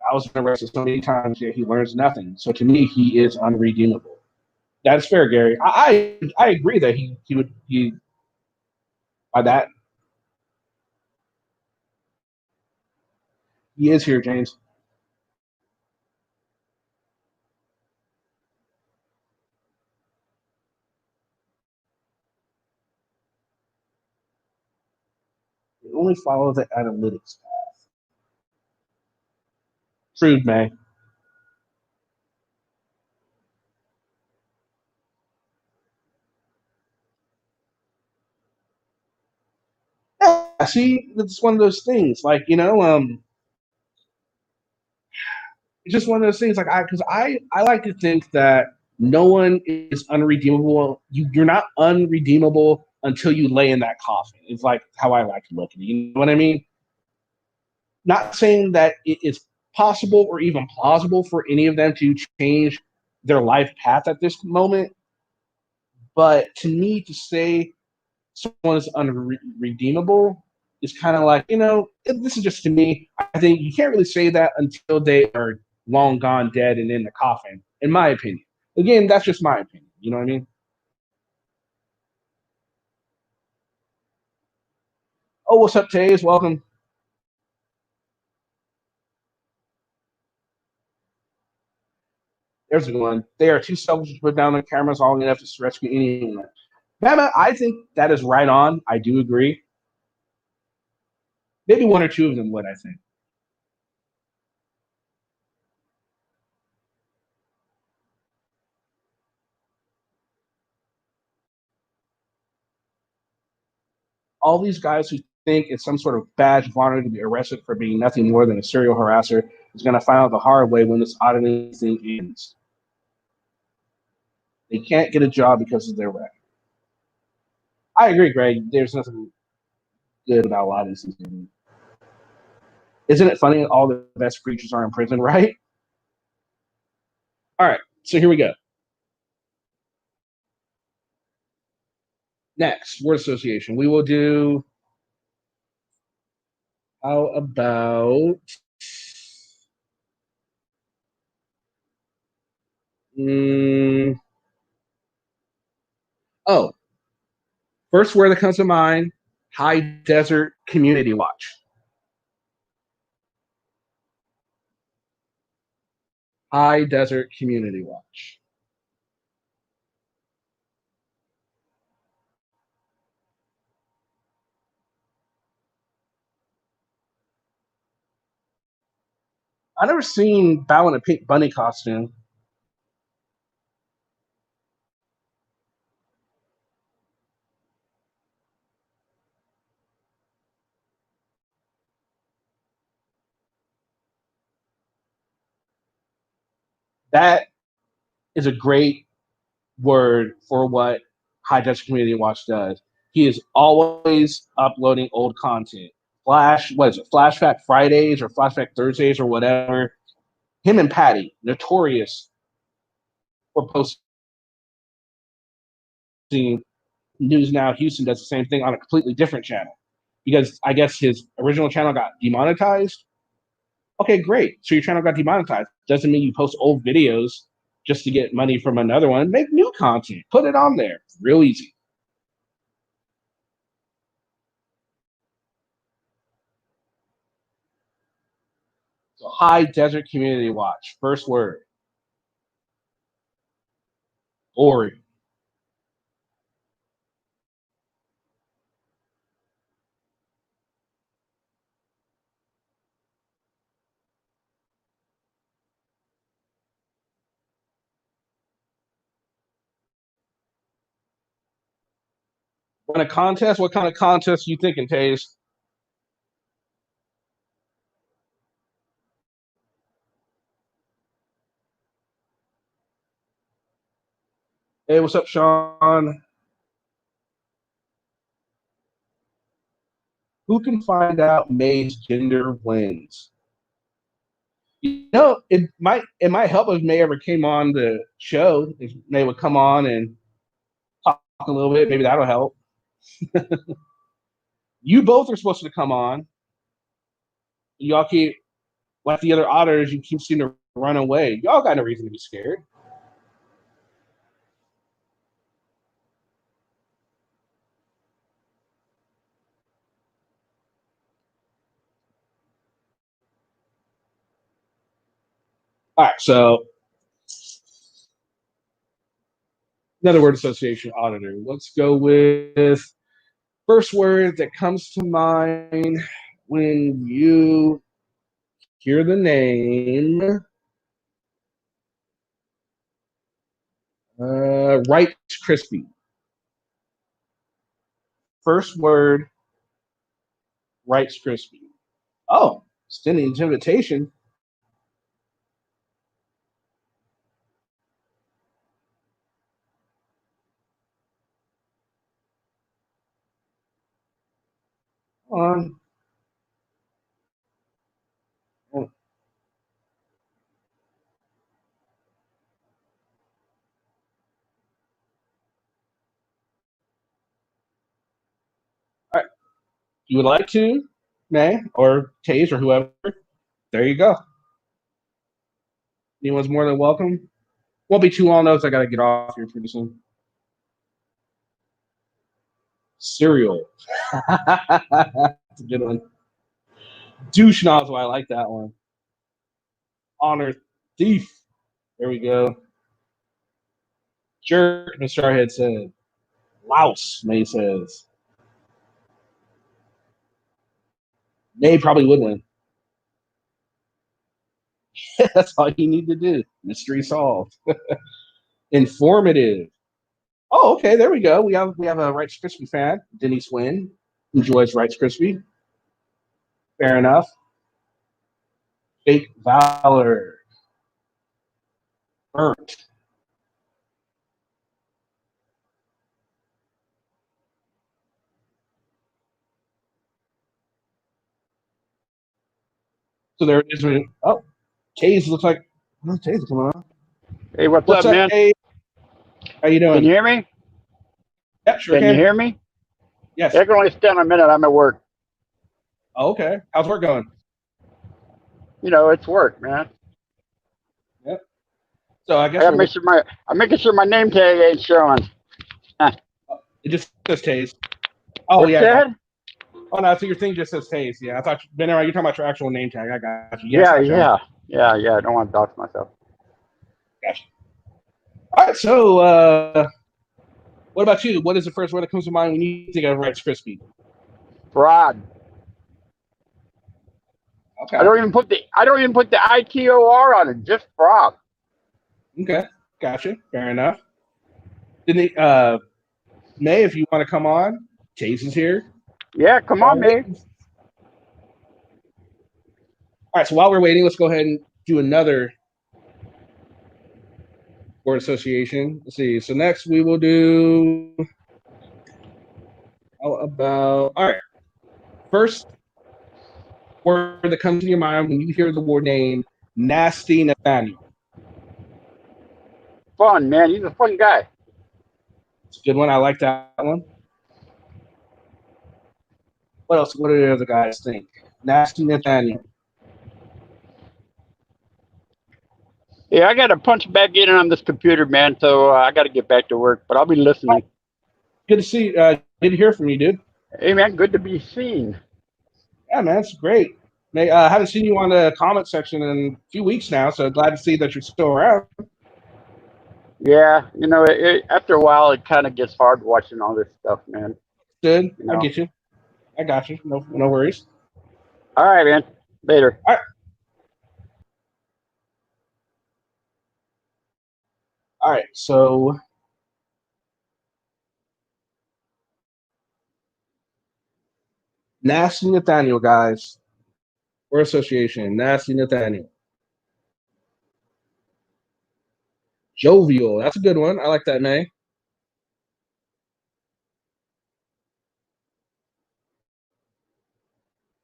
I was arrested so many times yet he learns nothing. So to me, he is unredeemable. That's fair, Gary. I agree that he would by that he is here, James. Only follow the analytics path. True, man. Yeah, see, it's one of those things. Like, it's just one of those things. Like, I like to think that no one is unredeemable. You're not unredeemable until you lay in that coffin. It's like how I like to look at it. You know what I mean? Not saying that it is possible or even plausible for any of them to change their life path at this moment. But to me, to say someone is unredeemable is kind of like, this is just to me. I think you can't really say that until they are long gone, dead, and in the coffin, in my opinion. Again, that's just my opinion. You know what I mean? Oh, what's up, Taze? Welcome. There's one. They are too selfish to put down their cameras long enough to rescue anyone. Bama, I think that is right on. I do agree. Maybe one or two of them would, I think. All these guys who think it's some sort of badge of honor to be arrested for being nothing more than a serial harasser is going to find out the hard way when this auditing thing ends. They can't get a job because of their record. I agree, Greg. There's nothing good about a lot of these things. Isn't it funny? All the best preachers are in prison, right? All right, so here we go. Next, word association. We will do. How about? Mm, oh, first word that comes to mind: High Desert Community Watch. High Desert Community Watch. I never seen Bow in a pink bunny costume. That is a great word for what High Desert Community Watch does. He is always uploading old content. What is it? Flashback Fridays or Flashback Thursdays or whatever. Him and Patty, notorious for posting News Now Houston does the same thing on a completely different channel because I guess his original channel got demonetized. Okay, great. So your channel got demonetized. Doesn't mean you post old videos just to get money from another one. Make new content. Put it on there. Real easy. So High Desert Community Watch. First word. Ori. Win a contest? What kind of contest you thinking, Taze? Hey, what's up, Sean? Who can find out May's gender wins? It might help if May ever came on the show. If May would come on and talk a little bit, maybe that'll help. You both are supposed to come on. Y'all keep like the other auditors. You keep seeming to run away. Y'all got no reason to be scared. All right, so another word association auditor. Let's go with first word that comes to mind when you hear the name. Rice Krispie. First word, Rice Krispie. Oh, extending his invitation. On. you would like to, May or Tage or whoever, there you go. Anyone's more than welcome. Won't be too long though, so I gotta get off here pretty soon. Cereal. That's a good one. Douche nozzle, I like that one. Honor thief. There we go. Jerk, Mr. Starhead said. Louse, May says. May probably would win. That's all you need to do. Mystery solved. Informative. Oh, okay. There we go. We have a Rice Krispie fan. Denise Wynn enjoys Rice Krispie. Fair enough. Fake Valor. Burnt. So there is. Oh, Taze looks like. Oh, Taze coming on. Hey, what's up, man? Taze? How you doing? Can you hear me? Yeah, sure Can you hear me? Yes. I can only stand a minute. I'm at work. Oh, okay. How's work going? You know, it's work, man. Yep. So I guess I'm making sure my name tag ain't showing. it just says Taze. Oh, What's yeah. that? Oh, no, so your thing just says Taze. Yeah, I thought you're talking about your actual name tag. I got you. Yes, yeah. I don't want to dox myself. Gotcha. All right, so what about you? What is the first word that comes to mind when you think of Rice Krispie? Fraud. Okay. I don't even put the ITOR on it. Just fraud. Okay. Gotcha. Fair enough. May, if you want to come on, Taze is here. Yeah, come on, man. All right, so while we're waiting, let's go ahead and do another word association. Let's see. So next we will do. How about. All right. First word that comes to your mind when you hear the word name, Nasty Nathaniel. Fun, man. He's a fun guy. It's a good one. I like that one. What else? What do the other guys think? Nasty Nathaniel. Yeah, I got to punch back in on this computer, man. So I got to get back to work, but I'll be listening. Good to see. Good to hear from you, dude. Hey, man. Good to be seen. Yeah, man, it's great. I haven't seen you on the comment section in a few weeks now, so glad to see that you're still around. Yeah, you know, after a while, it kind of gets hard watching all this stuff, man. Good. You know? I get you. I got you. No worries. All right, man. Later. All right. All right. So Nasty Nathaniel, guys. Word association. Nasty Nathaniel. Jovial. That's a good one. I like that name.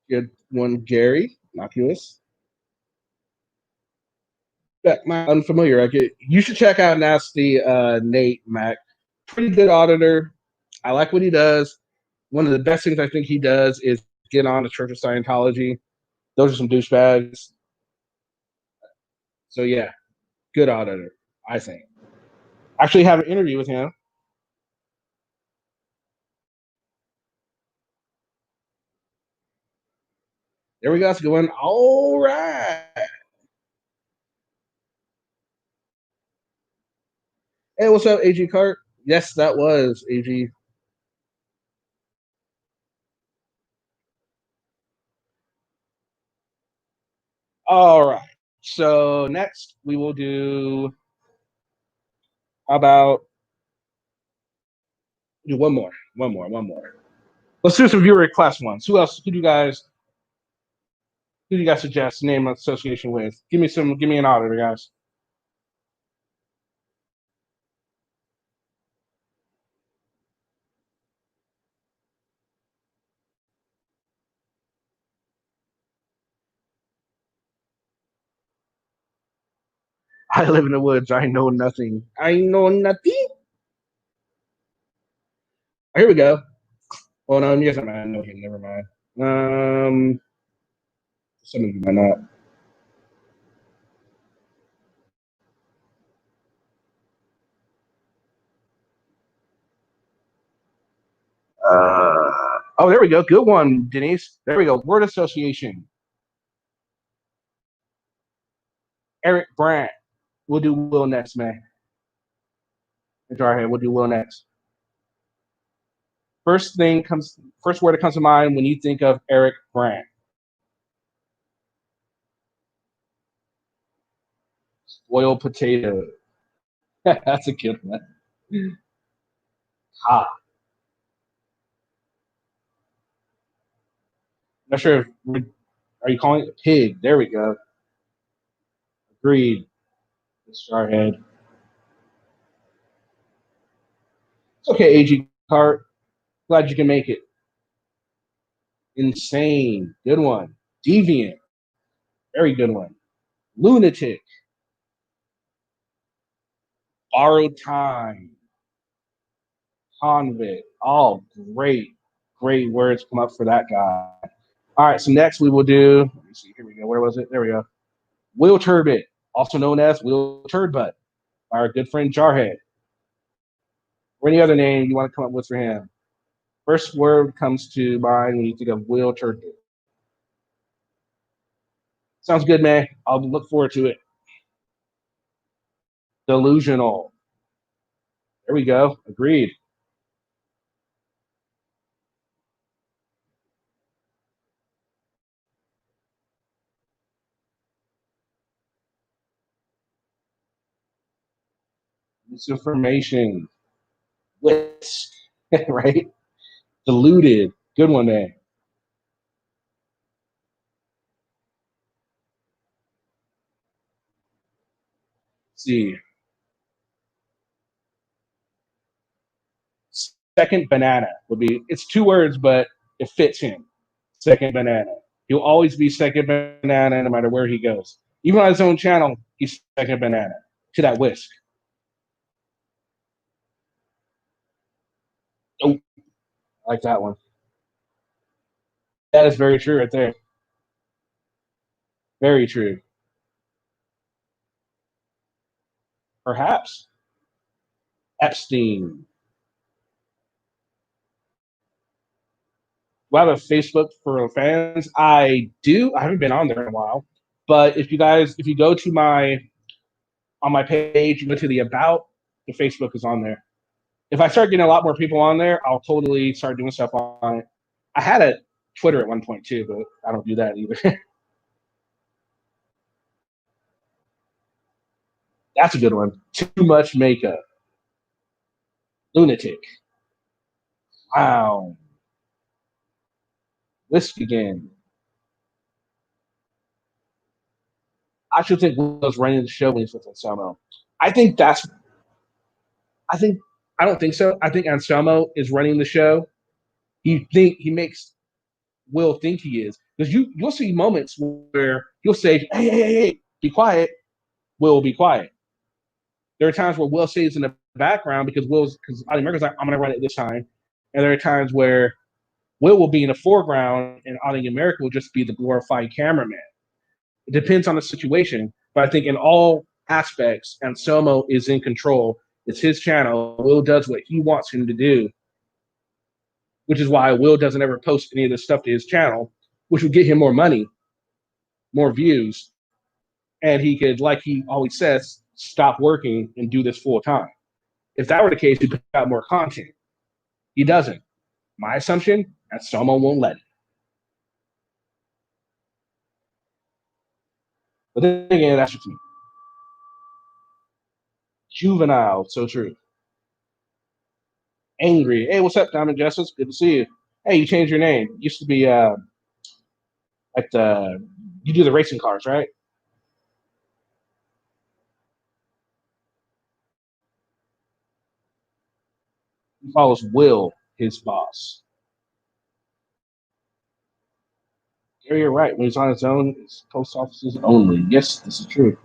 Good one, Gary. Innocuous. Unfamiliar. You should check out Nasty Nate Mac. Pretty good auditor. I like what he does. One of the best things I think he does is get on the Church of Scientology. Those are some douchebags. So yeah, good auditor, I think. Actually have an interview with him. There we go. It's going. All right. Hey, what's up, AG Cart? Yes, that was AG. All right. So next we will do. How about do one more? Let's do some viewer request ones. Who else? Who do you guys suggest name association with? Give me an auditor, guys. I live in the woods. I know nothing. I know nothing. Here we go. Oh no, you guys might know him. Never mind. Some of you might not. Oh, there we go. Good one, Denise. There we go. Word association. Eric Brandt. We'll do Will next, man. It's our head. We'll do Will next. First word that comes to mind when you think of Eric Brandt. Boiled potato. That's a good one. Ha. Not sure. Are you calling it pig? There we go. Agreed. Starhead. It's okay, AG Cart. Glad you can make it. Insane. Good one. Deviant. Very good one. Lunatic. Borrowed time. Convict. All great, great words come up for that guy. All right, so next we will do, let me see, here we go. Where was it? There we go. Will Turbot, also known as Will Turdbutt, our good friend Jarhead. Or any other name you want to come up with for him. First word comes to mind when you think of Will Turdbutt. Sounds good, man. I'll look forward to it. Delusional. There we go. Agreed. Misinformation. Whisk. Right? Deluded. Good one, man. Let's see. Second banana would be, it's two words, but it fits him. Second banana. He'll always be second banana no matter where he goes. Even on his own channel, he's second banana to that whisk. Oh, I like that one. That is very true right there. Very true. Perhaps. Epstein. Do I have a Facebook for fans? I do. I haven't been on there in a while. But if you go to on my page, you go to the about, the Facebook is on there. If I start getting a lot more people on there, I'll totally start doing stuff on it. I had a Twitter at one point too, but I don't do that either. That's a good one. Too much makeup. Lunatic. Wow. Whisk again. I should think Will's running the show when he's with Anselmo. I think that's. I think. I don't think so. I think Anselmo is running the show. He makes Will think he is, because you'll see moments where you'll say, "Hey, be quiet." Will be quiet. There are times where Will stays in the background because Audie America's like, "I'm going to run it this time," and there are times where Will be in the foreground and Audie America will just be the glorified cameraman. It depends on the situation, but I think in all aspects, Anselmo is in control. It's his channel. Will does what he wants him to do, which is why Will doesn't ever post any of this stuff to his channel, which would get him more money, more views, and he could, like he always says, stop working and do this full time. If that were the case, he'd put out more content. He doesn't. My assumption, Anselmo won't let it. But then again, that's just me. Juvenile, so true. Angry. Hey, what's up, Diamond Justice? Good to see you. Hey, you changed your name. Used to be at the you do the racing cars, right? He follows Will, his boss. Yeah, you're right. When he's on his own, it's post offices only. Yes, this is true.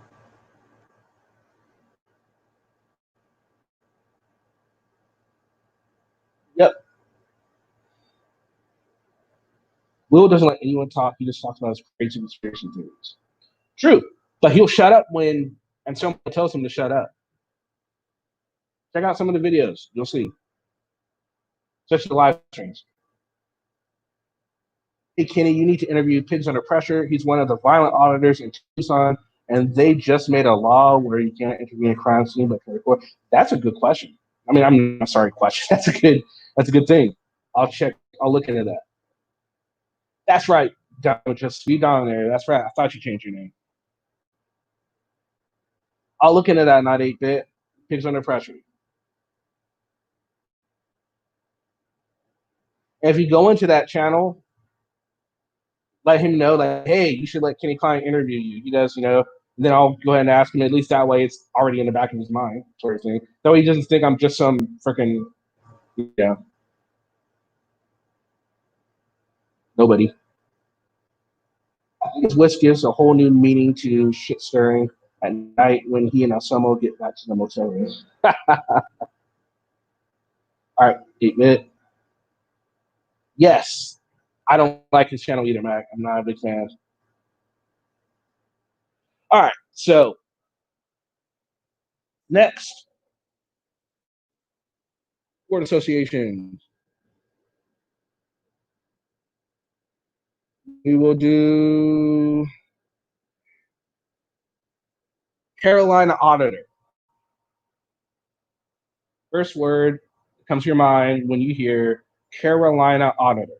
Yep. Will doesn't let anyone talk. He just talks about his crazy conspiracy theories. True, but he'll shut up when and someone tells him to shut up. Check out some of the videos. You'll see. Especially the live streams. Hey, Kenny, you need to interview Pigs Under Pressure. He's one of the violent auditors in Tucson, and they just made a law where you can't interview a crime scene but can record. That's a good question. I mean, I'm sorry, question. That's a good thing. I'll check. I'll look into that. That's right. Just be down there. That's right. I thought you changed your name. I'll look into that. Not 8-bit. Pigs Under Pressure. If you go into that channel, let him know, like, hey, you should let Kenny Klein interview you. He does, and then I'll go ahead and ask him. At least that way it's already in the back of his mind, sort of thing. That way he doesn't think I'm just some freaking, nobody. I think his wish gives a whole new meaning to shit stirring at night when he and Anselmo get back to the motel room. All right, 8-bit. Yes. I don't like his channel either, Mac. I'm not a big fan. All right, so next, word association. We will do Carolina Auditor. First word that comes to your mind when you hear Carolina Auditor.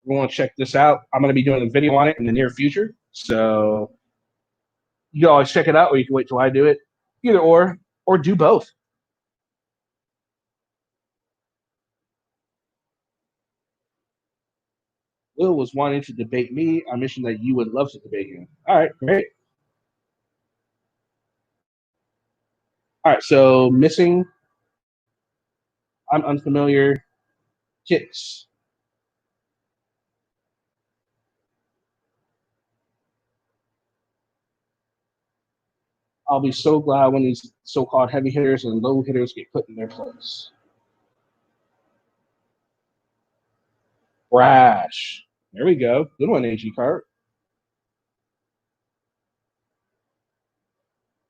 We want to check this out. I'm going to be doing a video on it in the near future. So you can always check it out, or you can wait till I do it. Either or do both. Will was wanting to debate me. I mentioned that you would love to debate him. All right, great. All right, so missing. I'm unfamiliar. Kicks. I'll be so glad when these so-called heavy hitters and low hitters get put in their place. Brash. There we go. Good one, AG Cart.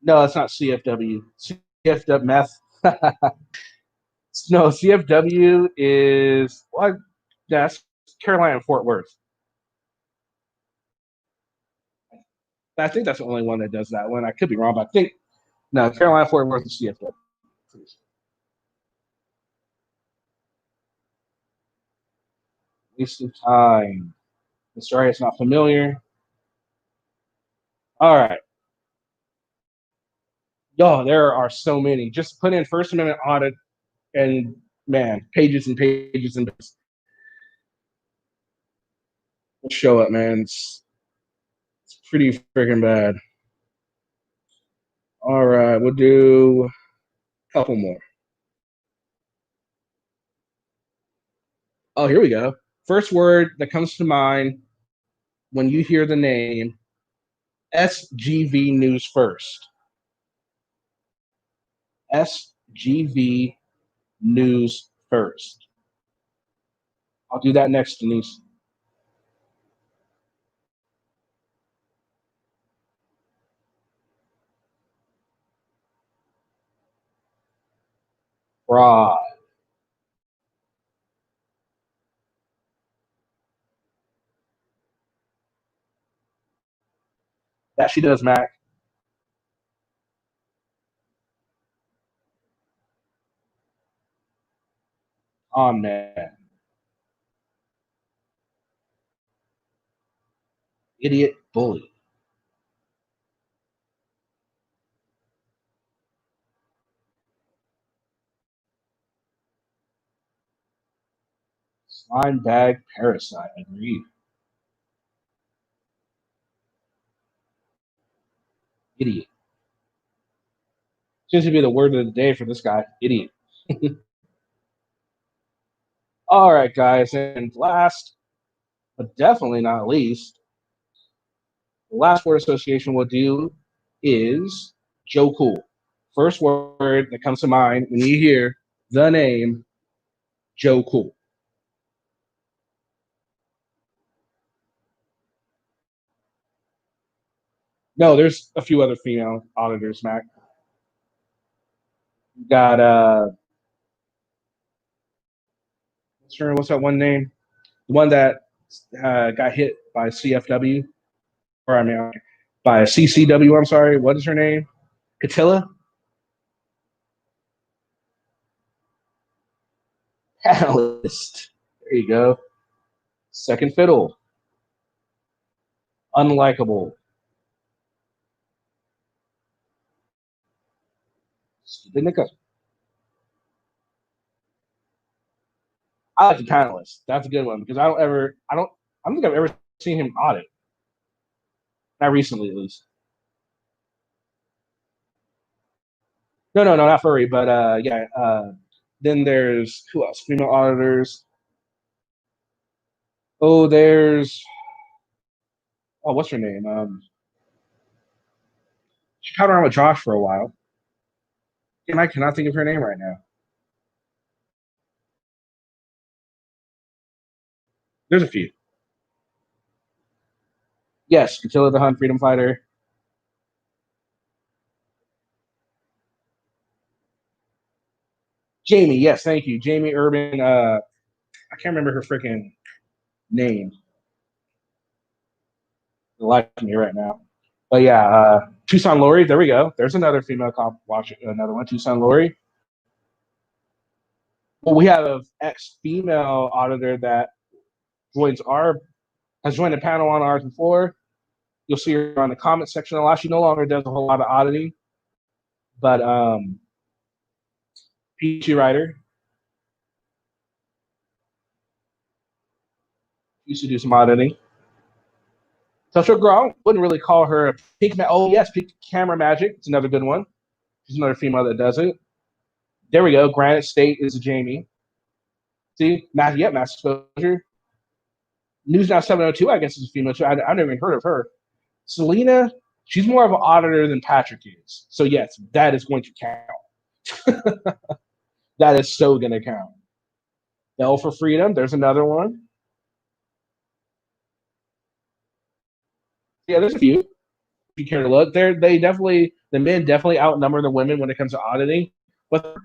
No, it's not CFW. CFW meth. No, CFW is what? That's Carolina and Fort Worth. I think that's the only one that does that one. I could be wrong, but I think no, Carolina Fort Worth is CFW. Wasting time. Sorry, it's not familiar. All right. Yo, there are so many. Just put in First Amendment audit, and man, pages and pages and pages. Show up, man. It's pretty freaking bad. All right, we'll do a couple more. Oh, here we go. First word that comes to mind when you hear the name SGV News First. SGV News First. I'll do that next, Denise. Fraud. That she does, Mac. On man. Idiot bully. Slime bag parasite. Agreed. Idiot. Seems to be the word of the day for this guy. Idiot. All right, guys. And last, but definitely not least, the last word association we'll do is Joe Cool. First word that comes to mind when you hear the name Joe Cool. No, there's a few other female auditors, Mac. You got what's that one name? The one that got hit by CFW, or I mean, by a CCW. I'm sorry. What is her name? Catilla. Panelist. There you go. Second fiddle. Unlikable. Stupid Nika. I like the panelist. That's a good one because I don't think I've ever seen him audit. Not recently, at least. No, not furry, but yeah. Then there's who else? Female auditors. Oh, what's her name? She caught around with Josh for a while. And I cannot think of her name right now. There's a few. Yes, Attila the Hun, freedom fighter. Jamie, yes, thank you. Jamie Urban. I can't remember her freaking name. The life of me right now. But yeah, Tucson Lori, there we go. There's another female cop watching another one, Tucson Lori. Well, we have an ex-female auditor that has joined the panel on ours before. You'll see her on the comment section a lot. She no longer does a whole lot of auditing, but PG writer. Used to do some auditing. Social girl, wouldn't really call her a pink. Oh yes, pink camera magic. It's another good one. She's another female that does it. There we go. Granite State is a Jamie. See, mass exposure. News Now 702, I guess, is a female too. I've never even heard of her. Selena, she's more of an auditor than Patrick is. So yes, that is going to count. That is so going to count. L for Freedom, there's another one. Yeah, there's a few. If you care to look, the men definitely outnumber the women when it comes to auditing, but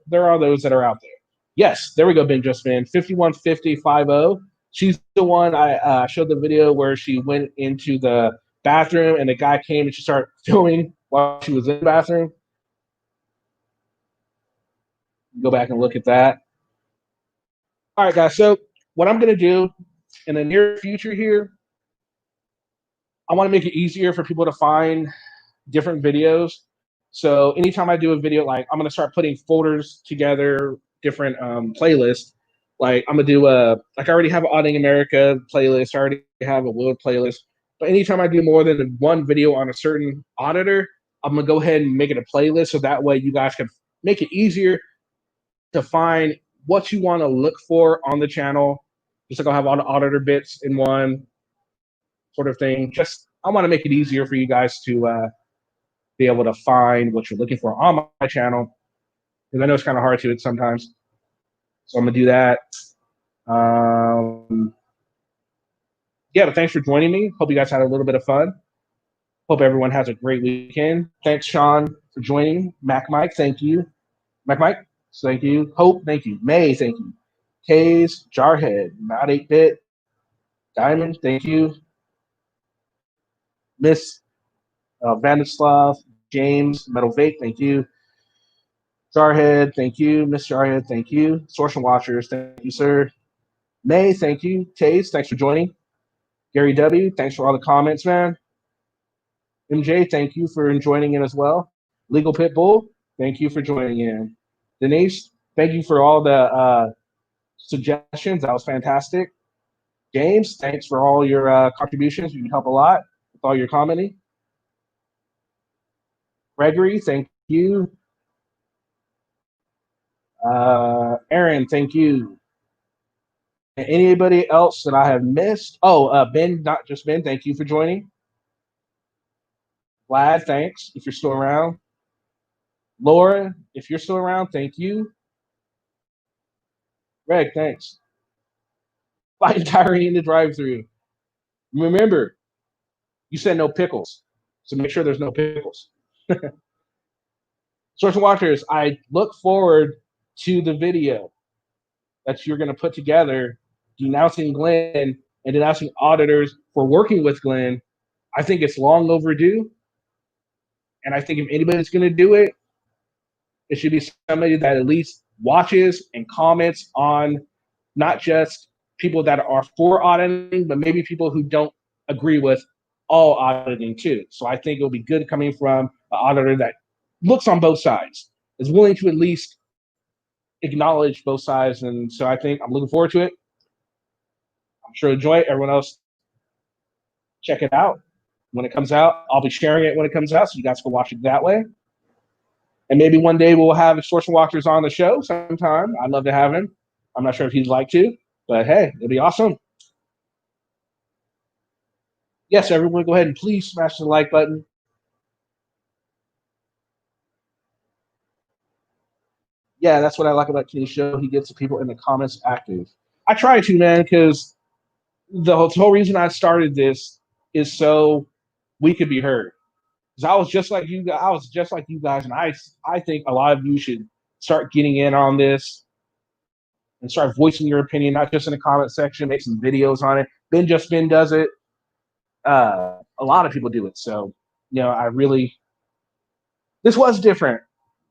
there are those that are out there. Yes, there we go, Ben Just Man, 515050. She's the one I showed the video where she went into the bathroom and the guy came and she started filming while she was in the bathroom. Go back and look at that. All right, guys. So what I'm going to do in the near future here, I want to make it easier for people to find different videos. So anytime I do a video, like I'm going to start putting folders together, different playlists. Like I'm going to do like I already have an Auditing America playlist. I already have a Willard playlist. But anytime I do more than one video on a certain auditor, I'm going to go ahead and make it a playlist. So that way you guys can make it easier to find what you want to look for on the channel. Just like I'll have all the auditor bits in one sort of thing. Just I want to make it easier for you guys to be able to find what you're looking for on my channel, because I know it's kind of hard to sometimes. So I'm gonna do that. Yeah, but thanks for joining me. Hope you guys had a little bit of fun. Hope everyone has a great weekend. Thanks, Sean, for joining. Mac Mike, thank you. Mac Mike, thank you. Hope, thank you. May, thank you. Kays, Jarhead, Not 8-Bit, Diamond, thank you. Miss Vandislav, James, Metal Vape, thank you. Jarhead, thank you. Miss Jarhead, thank you. Source and Watchers, thank you, sir. May, thank you. Taze, thanks for joining. Gary W., thanks for all the comments, man. MJ, thank you for joining in as well. Legal Pitbull, thank you for joining in. Denise, thank you for all the suggestions. That was fantastic. James, thanks for all your contributions. You can help a lot with all your commenting. Gregory, thank you. Aaron, thank you. And anybody else that I have missed? Oh, Ben, not just Ben, thank you for joining. Vlad, thanks if you're still around. Laura, if you're still around, thank you. Greg, thanks. Fighting Tyree in the drive-thru. Remember, you said no pickles, so make sure there's no pickles. Source and Watchers, I look forward to the video that you're going to put together denouncing Glenn and denouncing auditors for working with Glenn. I think it's long overdue. And I think if anybody's going to do it, it should be somebody that at least watches and comments on not just people that are for auditing, but maybe people who don't agree with all auditing too. So I think it'll be good coming from an auditor that looks on both sides, is willing to at least acknowledge both sides. And so I think I'm looking forward to it. I'm sure you'll enjoy it. Everyone else, check it out. When it comes out, I'll be sharing it when it comes out, so you guys can watch it that way. And maybe one day we'll have Source and Watchers on the show sometime. I'd love to have him. I'm not sure if he'd like to, but hey, it'll be awesome. Yes, everyone, go ahead and please smash the like button. Yeah, that's what I like about Kenny's show. He gets the people in the comments active. I try to, man, because the whole reason I started this is so we could be heard. Because I was just like you guys, and I think a lot of you should start getting in on this and start voicing your opinion, not just in the comment section. Make some videos on it. Ben Just Ben does it. A lot of people do it. So, this was different.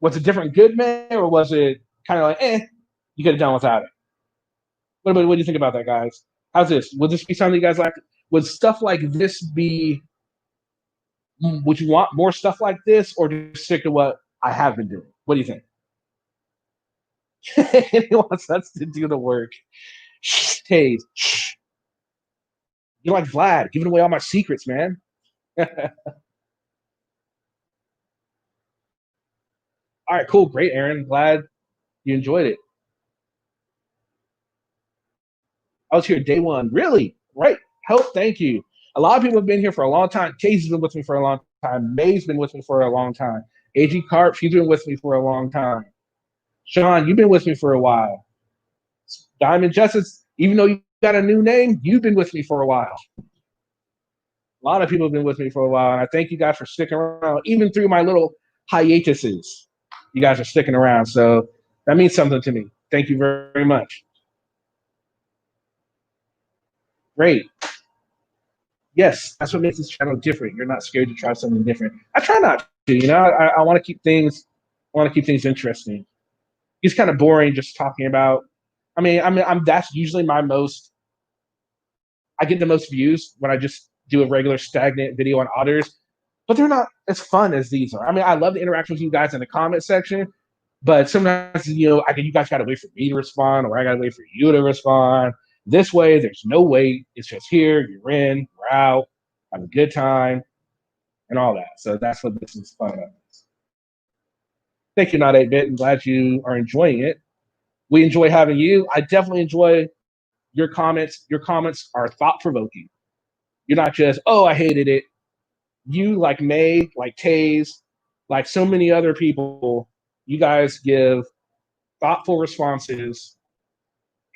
Was it different good, man, or was it kind of like, you could have done without it? What do you think about that, guys? How's this? Would this be something you guys like? Would stuff like this be? Would you want more stuff like this, or just stick to what I have been doing? What do you think? He wants us to do the work. Taze. You're like Vlad, giving away all my secrets, man. All right, cool. Great, Aaron. Glad you enjoyed it. I was here day one. Really? Right. Help. Thank you. A lot of people have been here for a long time. Taze has been with me for a long time. May's been with me for a long time. AG Carp, she's been with me for a long time. Sean, you've been with me for a while. Diamond Justice, even though you got a new name, you've been with me for a while. A lot of people have been with me for a while, and I thank you guys for sticking around, even through my little hiatuses. You guys are sticking around, so that means something to me. Thank you very, very much. Great. Yes, that's what makes this channel different. You're not scared to try something different. I try not to, I want to keep things interesting. It's kind of boring just talking about. I'm that's usually my most. I get the most views when I just do a regular stagnant video on otters, but they're not as fun as these are. I love the interaction with you guys in the comment section, but sometimes you guys got to wait for me to respond, or I got to wait for you to respond. This way, there's no wait. It's just here. You're in. We're out. Have a good time, and all that. So that's what this is fun about. Thank you, Not 8-Bit. I'm glad you are enjoying it. We enjoy having you. I definitely enjoy your comments. Your comments are thought-provoking. You're not just, I hated it. You, like May, like Taze, like so many other people, you guys give thoughtful responses,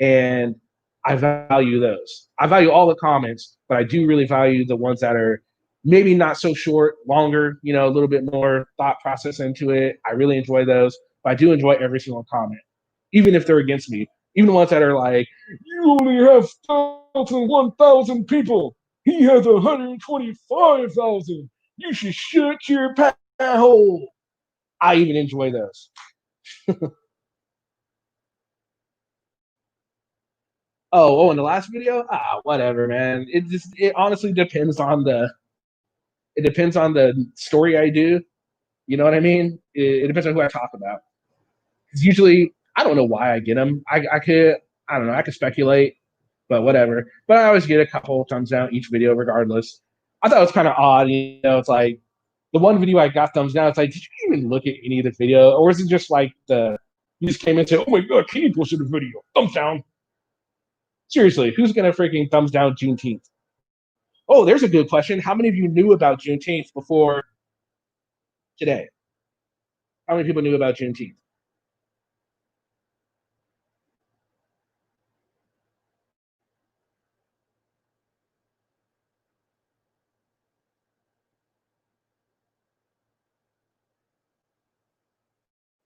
and I value those. I value all the comments, but I do really value the ones that are maybe not so short, longer, a little bit more thought process into it. I really enjoy those, but I do enjoy every single comment, even if they're against me. Even the ones that are like, you only have 1,000 people. He has 125,000. You should shut your pie hole. I even enjoy those. in the last video? Whatever, man. It honestly depends on the story I do. You know what I mean? It depends on who I talk about. Because usually, I don't know why I get them. I don't know. I could speculate, but whatever. But I always get a couple thumbs down each video, regardless. I thought it was kind of odd. It's like the one video I got thumbs down. It's like, did you even look at any of the video, or is it just like you just came in and said, "Oh my god, can you posted a video? Thumbs down." Seriously, who's gonna freaking thumbs down Juneteenth? Oh, there's a good question. How many of you knew about Juneteenth before today? How many people knew about Juneteenth?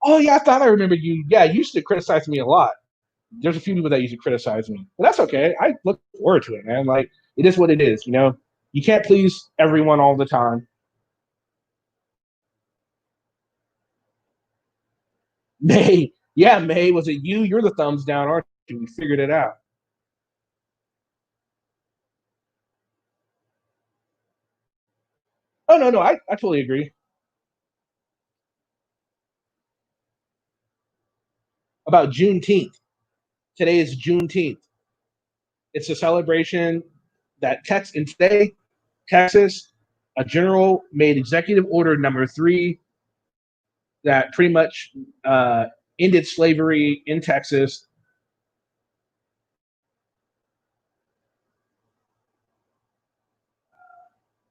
Oh yeah, I thought I remembered you. Yeah, you used to criticize me a lot. There's a few people that used to criticize me, but that's okay. I look forward to it, man. Like it is what it is. You know, you can't please everyone all the time. May, yeah, May, was it you? You're the thumbs down, aren't you? We figured it out. Oh no, I totally agree. About Juneteenth. Today is Juneteenth. It's a celebration that in today, Texas, a general made executive order number 3 that pretty much ended slavery in Texas.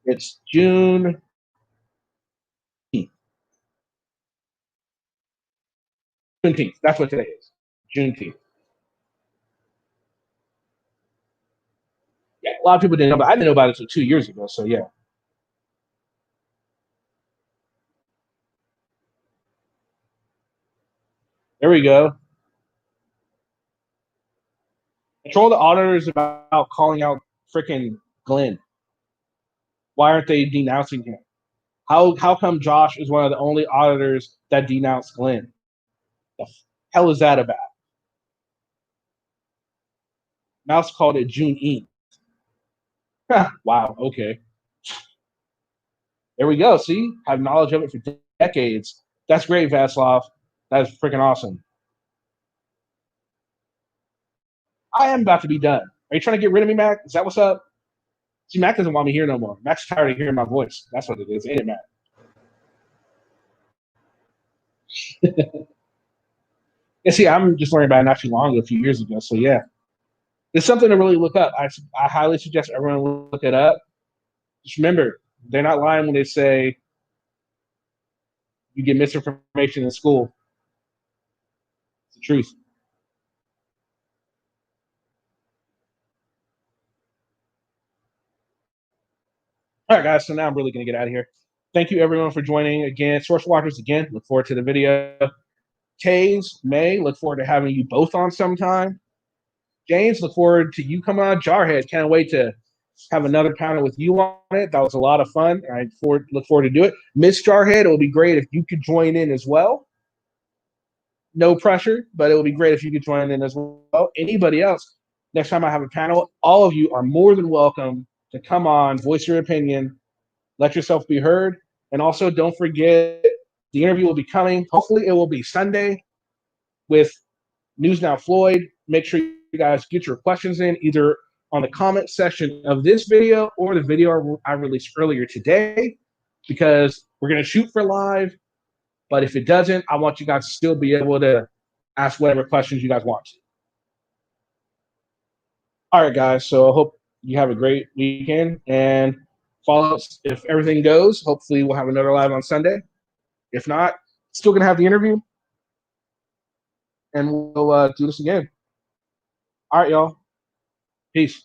It's June. Juneteenth. That's what today is. Juneteenth. Yeah, a lot of people didn't know, but I didn't know about it until 2 years ago. So yeah. There we go. Control the auditors about calling out freaking Glenn. Why aren't they denouncing him? How come Josh is one of the only auditors that denounced Glenn? The hell is that about? Mouse called it Juneteenth. Wow. Okay. There we go. See, have knowledge of it for decades. That's great, Vaslov. That's freaking awesome. I am about to be done. Are you trying to get rid of me, Mac? Is that what's up? See, Mac doesn't want me here no more. Mac's tired of hearing my voice. That's what it is, ain't it, Mac? Yeah, see, I'm just learning about it not too long ago, a few years ago. So yeah, it's something to really look up. I highly suggest everyone look it up. Just remember, they're not lying when they say you get misinformation in school. It's the truth. All right, guys. So now I'm really going to get out of here. Thank you, everyone, for joining again. Source Watchers, again, look forward to the video. Taze, May, look forward to having you both on sometime. James, look forward to you coming on. Jarhead, can't wait to have another panel with you on it. That was a lot of fun. I look forward to do it. Miss Jarhead, it would be great if you could join in as well. No pressure, but it would be great if you could join in as well. Anybody else, next time I have a panel, all of you are more than welcome to come on, voice your opinion, let yourself be heard. And also, don't forget, the interview will be coming. Hopefully, it will be Sunday with News Now Floyd. Make sure you guys get your questions in either on the comment section of this video or the video I released earlier today, because we're going to shoot for live. But if it doesn't, I want you guys to still be able to ask whatever questions you guys want to. All right, guys. So I hope you have a great weekend and follow us if everything goes. Hopefully, we'll have another live on Sunday. If not, still going to have the interview. And we'll do this again. All right, y'all. Peace.